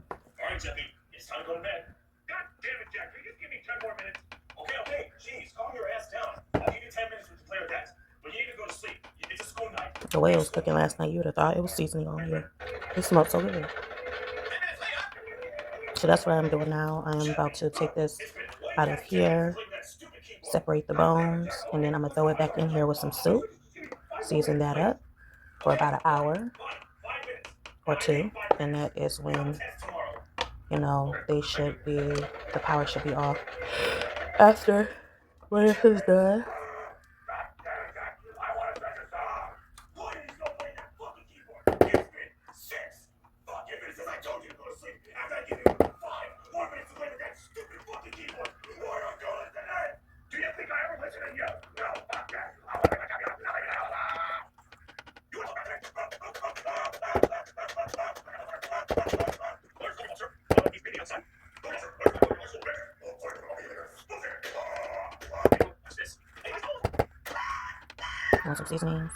All right, Jeffy, it's time to go to bed. God damn it, Jeffy, just give me 10 more minutes. Okay, jeez, calm your ass down. I'll give you 10 minutes to declare that. But you need to go to sleep. It's a school night. The way it was cooking last night, you would have thought it was seasoning on here. It smelled so good. So that's what I'm doing now. I'm about to take this out of here, separate the bones, and then I'm going to throw it back in here with some soup, season that up for about an hour or two, and that is when, you know, the power should be off after when this is done. Want some seasonings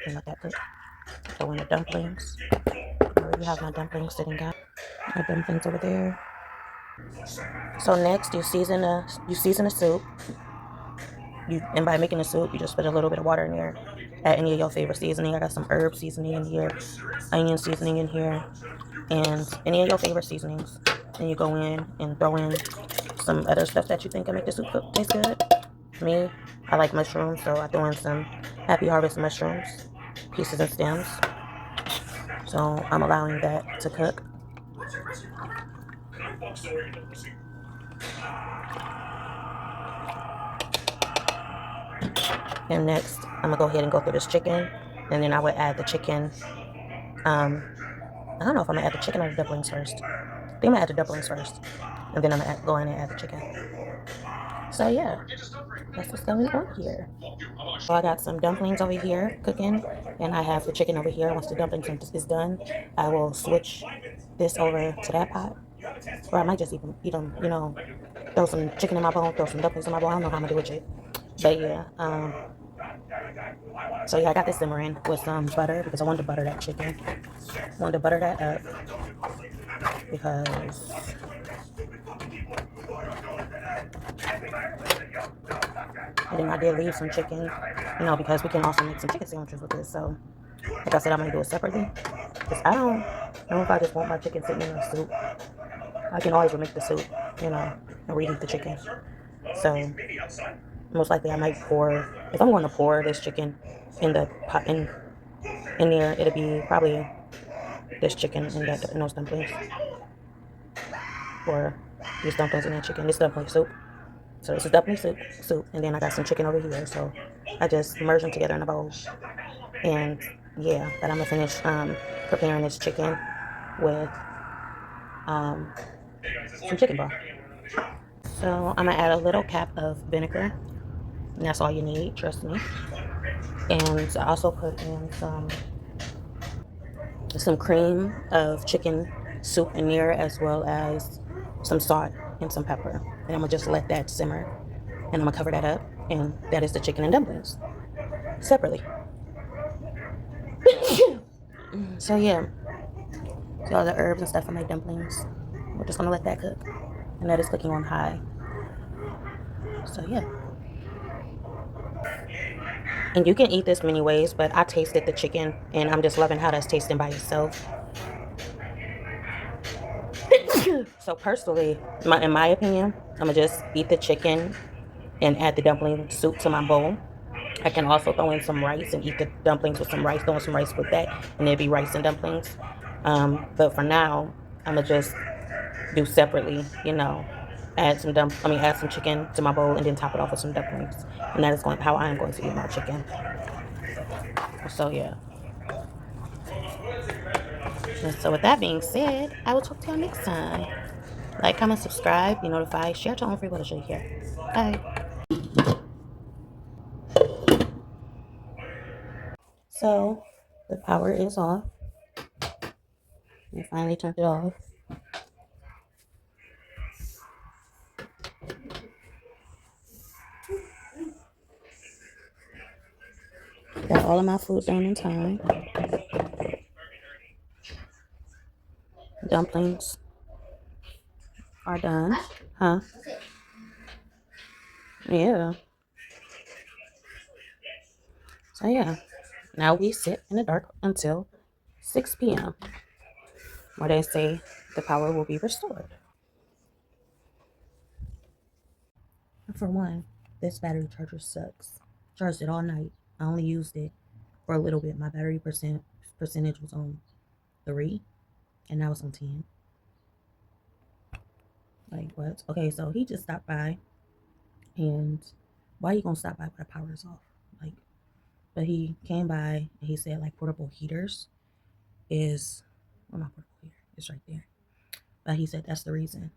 and let that cook. Throw in the dumplings. I already have my dumplings sitting down. My dumplings over there. So next, you season the soup. And by making the soup, you just put a little bit of water in there. Add any of your favorite seasoning. I got some herb seasoning in here, onion seasoning in here, and any of your favorite seasonings. And you go in and throw in some other stuff that you think can make the soup taste good. Me, I like mushrooms, so I throw in some Happy Harvest mushrooms, pieces and stems. So I'm allowing that to cook. And next, I'm gonna go ahead and go through this chicken, and then I would add the chicken. I don't know if I'm gonna add the chicken or the dumplings first. I think I'm gonna add the dumplings first, and then I'm gonna go in and add the chicken. So yeah, that's what's going on here. So I got some dumplings over here cooking, and I have the chicken over here. Once the dumplings is done, I will switch this over to that pot, or I might just even eat them. You know, throw some chicken in my bowl, throw some dumplings in my bowl. I don't know how I'm gonna do with it, but yeah. So yeah, I got this simmering with some butter because I wanted to butter that chicken. I wanted to butter that up because and then I did leave some chicken, you know, because we can also make some chicken sandwiches with this. So like I said, I'm gonna do it separately because I don't know if I just want my chicken sitting in the soup. I can always remake the soup, you know, and reheat the chicken. So most likely I might pour, if I'm going to pour this chicken in the pot in there, it'll be probably this chicken in those dumplings, or these dumplings in that chicken, this dumpling soup. So this is dumpling soup, and then I got some chicken over here, so I just merge them together in a bowl. And yeah, but I'm gonna finish preparing this chicken with some chicken broth. So I'm gonna add a little cap of vinegar, and that's all you need, trust me. And I also put in some cream of chicken soup in there, as well as some salt and some pepper. And I'm gonna just let that simmer, and I'm gonna cover that up, and that is the chicken and dumplings separately. So yeah, so all the herbs and stuff for my dumplings, we're just gonna let that cook, and that is cooking on high. So yeah, and you can eat this many ways, but I tasted the chicken and I'm just loving how that's tasting by itself. So personally, in my opinion, I'm gonna just eat the chicken and add the dumpling soup to my bowl. I can also throw in some rice and eat the dumplings with some rice, throw in some rice with that, and it'd be rice and dumplings. But for now, I'm gonna just do separately, you know, add some chicken to my bowl and then top it off with some dumplings. And that is how I am going to eat my chicken. So yeah. And so with that being said, I will talk to y'all next time. Like, comment, subscribe, be notified, share to all free what I show you here. Bye. So the power is off. I finally turned it off. Got all of my food done in time. Dumplings are done. Huh? Yeah. So yeah. Now we sit in the dark until 6 p.m. where they say the power will be restored. For one, this battery charger sucks. Charged it all night. I only used it for a little bit. My battery percentage was on 3 and now it's on 10. Like what? Okay, so he just stopped by, and why you gonna stop by when the power is off? Like, but he came by and he said like portable heaters is, well, not portable heater, it's right there. But he said that's the reason.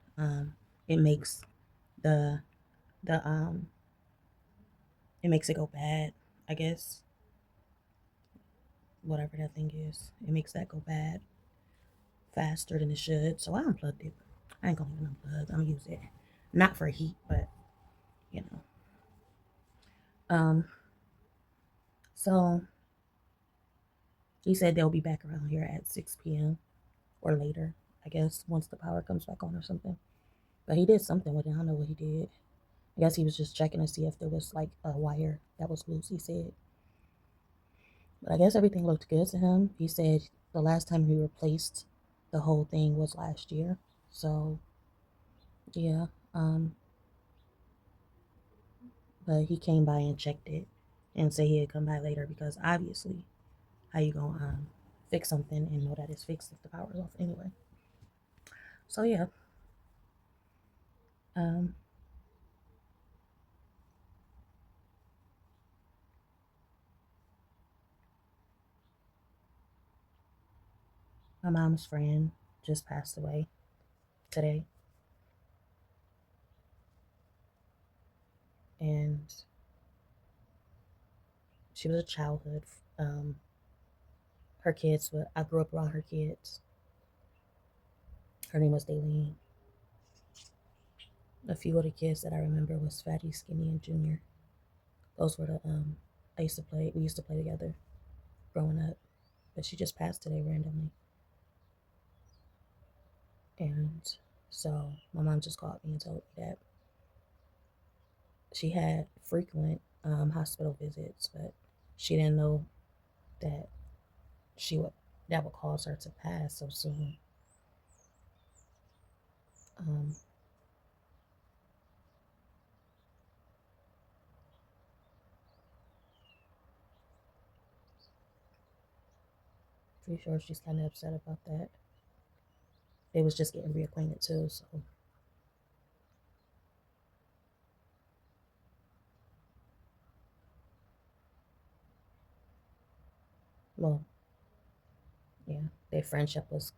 It makes the it makes it go bad, I guess. Whatever that thing is, it makes that go bad faster than it should. So I unplugged it. I ain't gonna leave it unplugged. I'm gonna use it, not for heat, but you know. So he said they'll be back around here at 6 p.m. or later, I guess, once the power comes back on or something. But he did something with it. I don't know what he did. I guess he was just checking to see if there was like a wire that was loose, he said. But I guess everything looked good to him. He said the last time he replaced the whole thing was last year. So yeah. But he came by and checked it and said he'd come by later because obviously how you gonna fix something and know that it's fixed if the power's off anyway. So yeah. My mom's friend just passed away today. And she was a childhood. Her kids, I grew up around her kids. Her name was Daleen. A few of the kids that I remember was Fatty, Skinny, and Junior. Those were the we used to play together growing up. But she just passed today randomly. And so my mom just called me and told me that she had frequent hospital visits, but she didn't know that that would cause her to pass so soon. Pretty sure she's kind of upset about that. They was just getting reacquainted too, so. Well, yeah, their friendship was,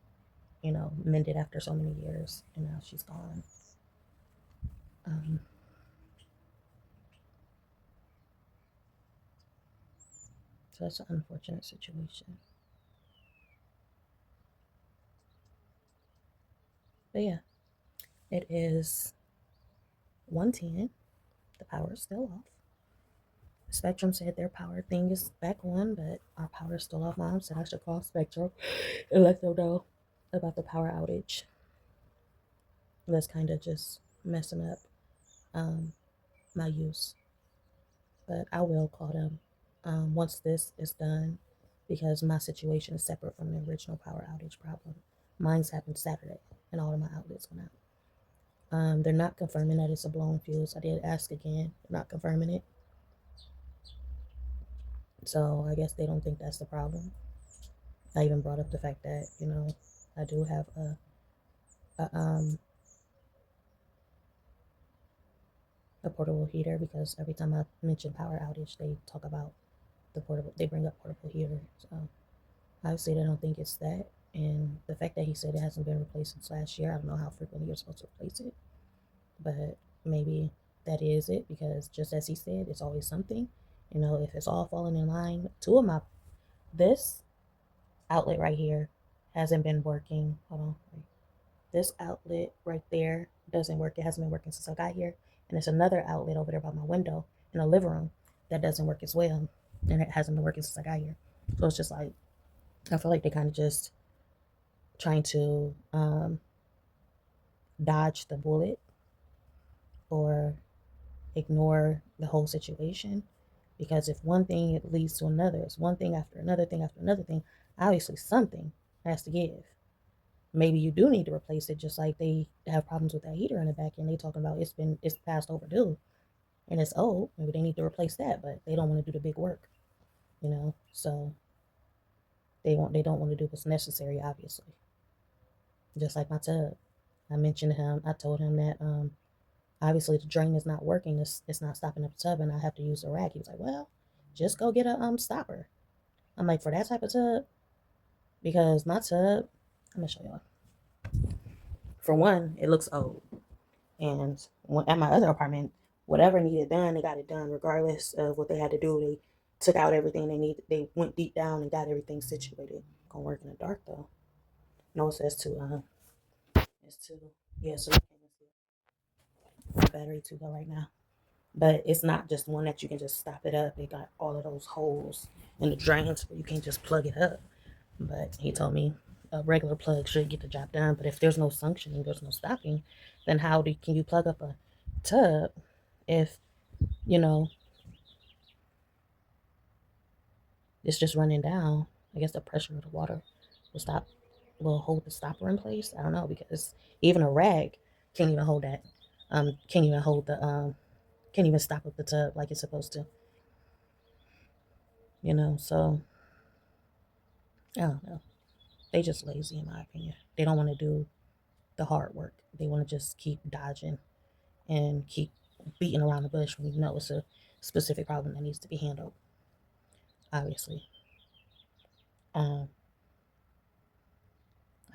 mended after so many years, and now she's gone. So that's an unfortunate situation. But yeah, it is 1:10. The power is still off. Spectrum said their power thing is back on, but our power is still off. Mom said I should call Spectrum and let them know about the power outage. That's kind of just messing up my use. But I will call them once this is done because my situation is separate from the original power outage problem. Mine's happened Saturday and all of my outlets went out. They're not confirming that it's a blown fuse. I did ask again, they're not confirming it. So I guess they don't think that's the problem. I even brought up the fact that, I do have a portable heater, because every time I mention power outage, they talk about they bring up portable heater. So obviously they don't think it's that. And the fact that he said it hasn't been replaced since last year, I don't know how frequently you're supposed to replace it, but maybe that is it, because just as he said, it's always something. If it's all falling in line, this outlet right here hasn't been working. Hold on. This outlet right there doesn't work. It hasn't been working since I got here. And there's another outlet over there by my window in the living room that doesn't work as well. And it hasn't been working since I got here. So it's just like, I feel like they kind of just trying to dodge the bullet or ignore the whole situation. Because if one thing leads to another, it's one thing after another thing after another thing, obviously something has to give. Maybe you do need to replace it, just like they have problems with that heater in the back and they talking about it's past overdue and it's old. Maybe they need to replace that, but they don't want to do the big work, so they don't want to do what's necessary, obviously. Just like my tub. I told him that obviously the drain is not working, it's not stopping up the tub and I have to use a rag. He was like, well, just go get a stopper. I'm like, for that type of tub? Because my tub, I'm gonna show y'all. For one, it looks old. And at my other apartment, whatever needed done, they got it done regardless of what they had to do. They took out everything they needed. They went deep down and got everything situated. Gonna work in the dark though. No, it says yeah, so you can't see it. My battery too low right now. But it's not just one that you can just stop it up. It got all of those holes in the drains where you can't just plug it up. But he told me a regular plug should get the job done. But if there's no suctioning, there's no stopping, then can you plug up a tub if, it's just running down? I guess the pressure of the water will hold the stopper in place. I don't know, because even a rag can't even hold that. Can't even stop up the tub like it's supposed to. So I don't know. They just lazy in my opinion. They don't want to do the hard work. They want to just keep dodging and keep beating around the bush when it's a specific problem that needs to be handled. Obviously. Like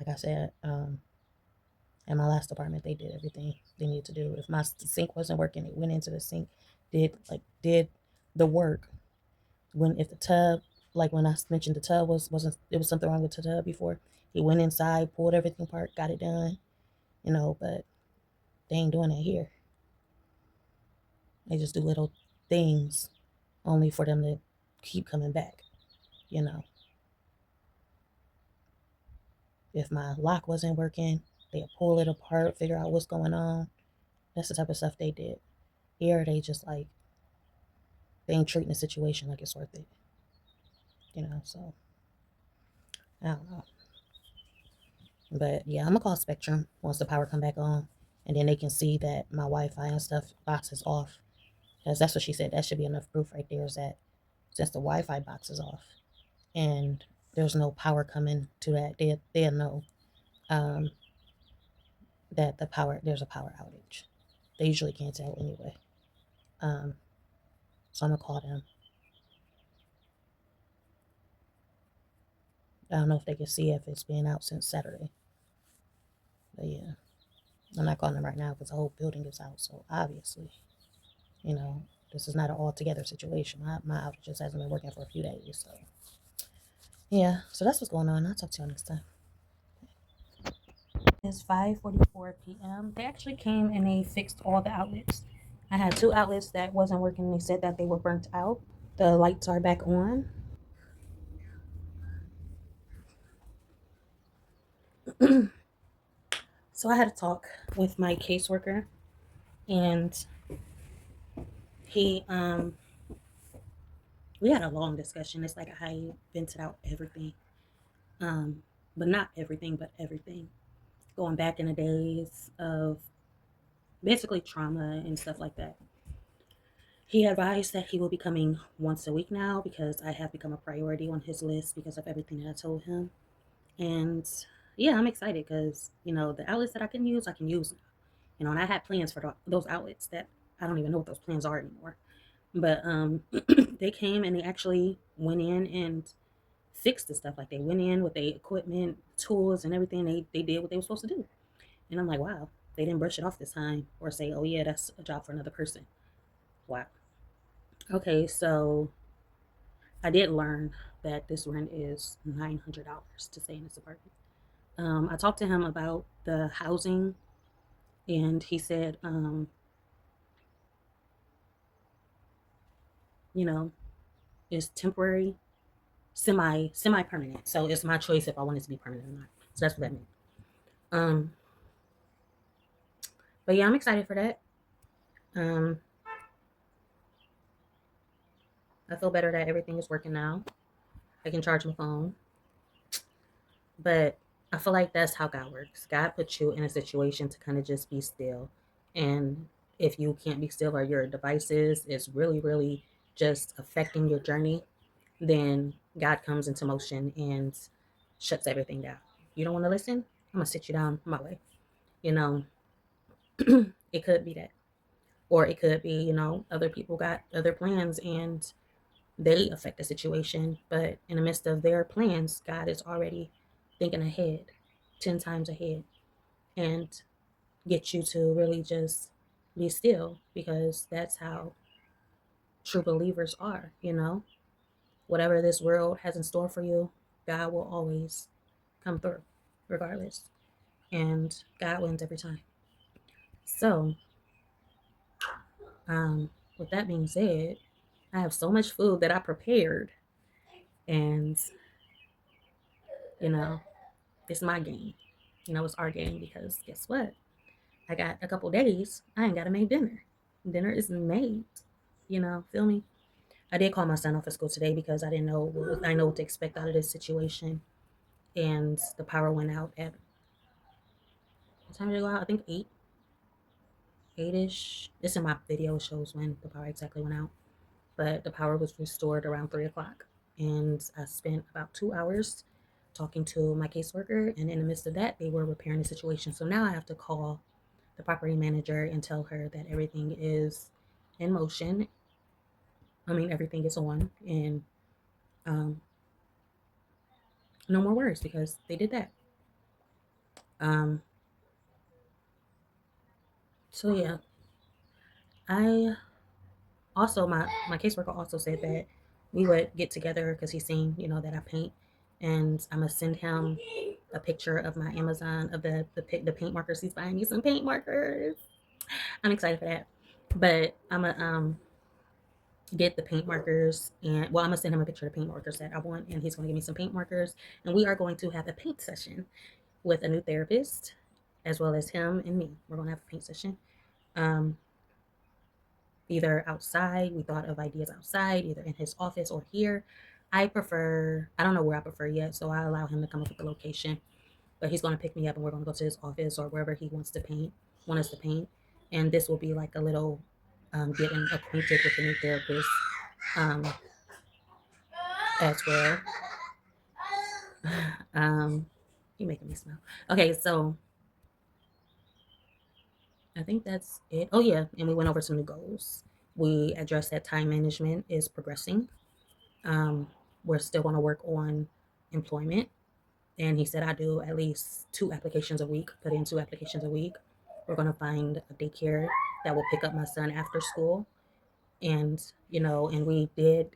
I said, in my last apartment, they did everything they needed to do. If my sink wasn't working, they went into the sink, did the work. If the tub, like when I mentioned the tub wasn't there was something wrong with the tub before, he went inside, pulled everything apart, got it done, but they ain't doing it here. They just do little things only for them to keep coming back, If my lock wasn't working, they'd pull it apart, figure out what's going on. That's the type of stuff they did. Here, they just like, they ain't treating the situation like it's worth it. So I don't know. But yeah, I'm gonna call Spectrum once the power come back on, and then they can see that my Wi-Fi and stuff box is off. Because that's what she said. That should be enough proof right there, is that since the Wi-Fi box is off and there's no power coming to that, they'll know that there's a power outage. They usually can't tell anyway. So I'm gonna call them. I don't know if they can see if it's been out since Saturday. But yeah, I'm not calling them right now because the whole building is out. So obviously, this is not an all-together situation. My outage just hasn't been working for a few days. So yeah, so that's what's going on. I'll talk to you next time. It's 5:44 p.m. They actually came and they fixed all the outlets. I had 2 outlets that wasn't working. They said that they were burnt out. The lights are back on. So I had a talk with my caseworker, and we had a long discussion. It's like I vented out everything, but not everything, but everything. Going back in the days of basically trauma and stuff like that. He advised that he will be coming once a week now because I have become a priority on his list because of everything that I told him. And yeah, I'm excited because, the outlets that I can use now. And I had plans for those outlets that I don't even know what those plans are anymore. But they came and they actually went in and fixed the stuff. Like they went in with their equipment, tools, and everything. They did what they were supposed to do. And I'm like, wow, they didn't brush it off this time or say, oh yeah, that's a job for another person. Wow. Okay, so I did learn that this rent is $900 to stay in this apartment. I talked to him about the housing, and he said, you know, it's temporary, semi permanent. So it's my choice if I want it to be permanent or not. So that's what that meant. Um, but yeah, I'm excited for that. Um, I feel better that everything is working now. I can charge my phone. But I feel like that's how God works. God puts you in a situation to kind of just be still. And if you can't be still or your devices is really, really just affecting your journey, then God comes into motion and shuts everything down. You don't want to listen? I'm going to sit you down my way. You know, it could be that. Or it could be, other people got other plans and they affect the situation. But in the midst of their plans, God is already thinking ahead, 10 times ahead, and get you to really just be still, because that's how true believers are. Whatever this world has in store for you, God will always come through regardless, and God wins every time. So with that being said, I have so much food that I prepared, and it's my game. It's our game, because guess what? I got a couple days. I ain't got to make dinner. Dinner is made. Feel me? I did call my son off at school today because I didn't know. I know what to expect out of this situation, and the power went out at what time did it go out? I think 8ish. It's in my video. It shows when the power exactly went out, but the power was restored around 3 o'clock, and I spent about 2 hours talking to my caseworker, and in the midst of that, they were repairing the situation. So now I have to call the property manager and tell her that everything is in motion. Everything is on, and no more worries, because they did that. So yeah, I also my caseworker also said that we would get together because he's seen that I paint, and I'm gonna send him a picture of my Amazon of the paint markers. He's buying me some paint markers. I'm excited for that. But I'm gonna get the paint markers, and I'm gonna send him a picture of the paint markers that I want, and he's gonna give me some paint markers, and we are going to have a paint session with a new therapist, as well as him and me. We're gonna have a paint session. Either outside. We thought of ideas outside, either in his office or here. I don't know where I prefer yet, so I allow him to come up with the location. But he's going to pick me up, and we're going to go to his office or wherever he want us to paint. And this will be like a little getting acquainted with the new therapist as well. You're making me smile. Okay, so I think that's it. Oh yeah, and we went over some new goals. We addressed that time management is progressing. We're still going to work on employment. And he said I do at least 2 applications a week, put in 2 applications a week. We're going to find a daycare that will pick up my son after school. And, and we did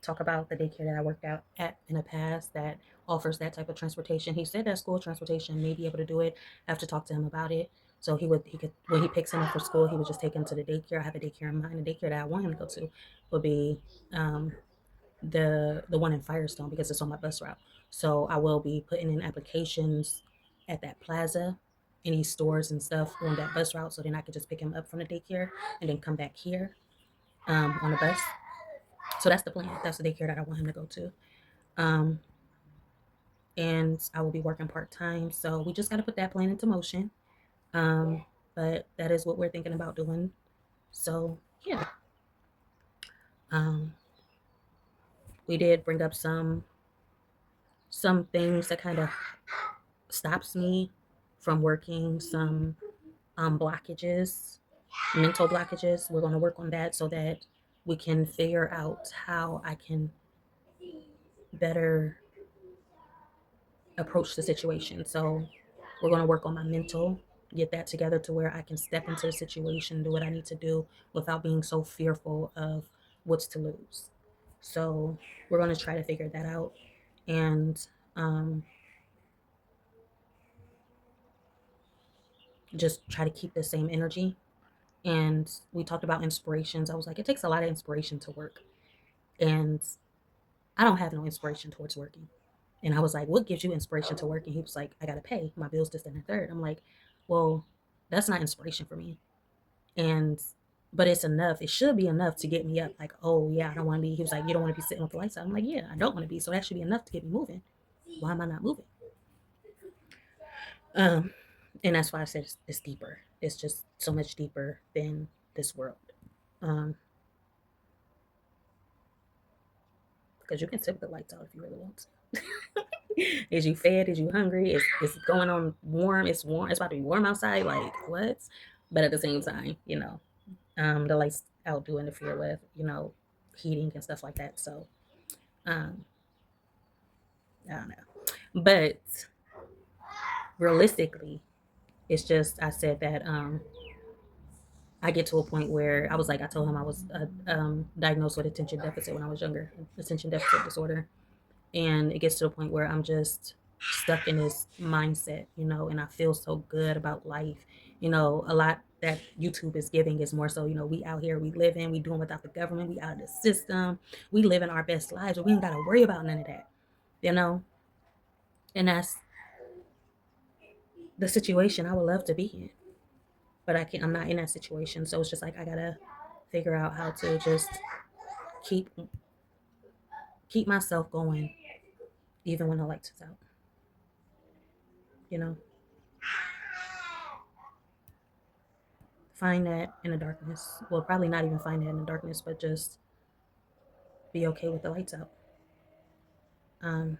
talk about the daycare that I worked out at in the past that offers that type of transportation. He said that school transportation may be able to do it. I have to talk to him about it. So he could, when he picks him up for school, he would just take him to the daycare. I have a daycare in mind. The daycare that I want him to go to would be the one in Firestone, because it's on my bus route. So I will be putting in applications at that plaza, any stores and stuff on that bus route, so then I could just pick him up from the daycare and then come back here on the bus. So that's the plan. That's the daycare that I want him to go to. And I will be working part-time. So we just got to put that plan into motion. But that is what we're thinking about doing. So yeah. We did bring up some things that kind of stops me from working, some blockages mental blockages. We're going to work on that so that we can figure out how I can better approach the situation. So we're going to work on my mental, get that together to where I can step into the situation, do what I need to do without being so fearful of what's to lose. So we're going to try to figure that out and just try to keep the same energy. And we talked about inspirations. I was like, it takes a lot of inspiration to work. And I don't have no inspiration towards working. And I was like, what gives you inspiration to work? And he was like, I got to pay my bills, this, and the third. I'm like, well, that's not inspiration for me. And, but it's enough. It should be enough to get me up. Like, oh, yeah, I don't want to be. He was like, you don't want to be sitting with the lights out. I'm like, yeah, I don't want to be. So that should be enough to get me moving. Why am I not moving? And that's why I said it's deeper. It's just so much deeper than this world. Because you can sit with the lights out if you really want to. Is you fed? Is you hungry? Is going on warm? It's warm. It's about to be warm outside. Like what? But at the same time, the lights out do interfere with heating and stuff like that. So I don't know. But realistically, it's just I said that I get to a point where I was like, I told him I was diagnosed with attention deficit when I was younger, attention deficit disorder. And it gets to a point where I'm just stuck in this mindset, and I feel so good about life. A lot that YouTube is giving is more so, we out here, we living, we doing without the government, we out of the system, we living our best lives, but we ain't got to worry about none of that, and that's the situation I would love to be in. But I'm not in that situation. So it's just like I gotta figure out how to just keep myself going even when the lights is out. Find that in the darkness. Well, probably not even find that in the darkness, but just be okay with the lights out. And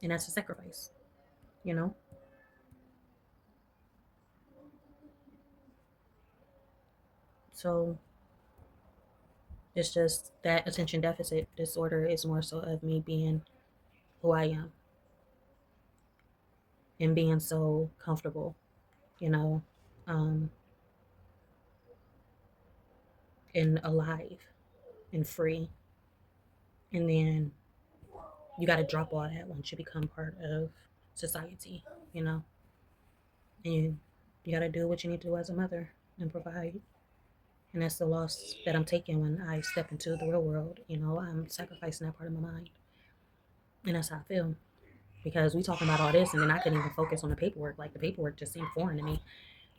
that's a sacrifice, you know? So it's just that attention deficit disorder is more so of me being who I am and being so comfortable, and alive and free. And then you got to drop all that once you become part of society, and you got to do what you need to do as a mother and provide. And that's the loss that I'm taking when I step into the real world. I'm sacrificing that part of my mind. And that's how I feel. Because we talking about all this and then I couldn't even focus on the paperwork. Like the paperwork just seemed foreign to me.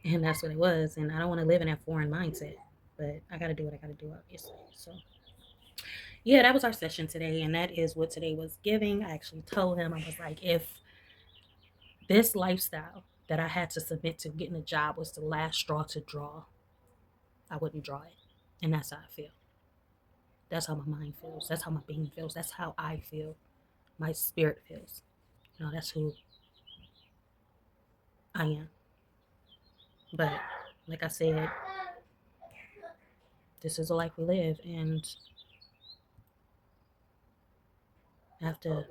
And that's what it was. And I don't want to live in that foreign mindset. But I got to do what I got to do, obviously. So, yeah, that was our session today. And that is what today was giving. I actually told him, I was like, if this lifestyle that I had to submit to getting a job was the last straw to draw, I wouldn't draw it. And that's how I feel. That's how my mind feels. That's how my being feels. That's how I feel. My spirit feels. That's who I am. But like I said, this is the life we live, and I have to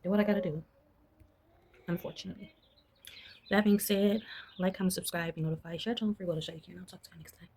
do what I gotta do, unfortunately. That being said, like, comment, subscribe, be notified, share, tell them free, go to share you can. I'll talk to you next time.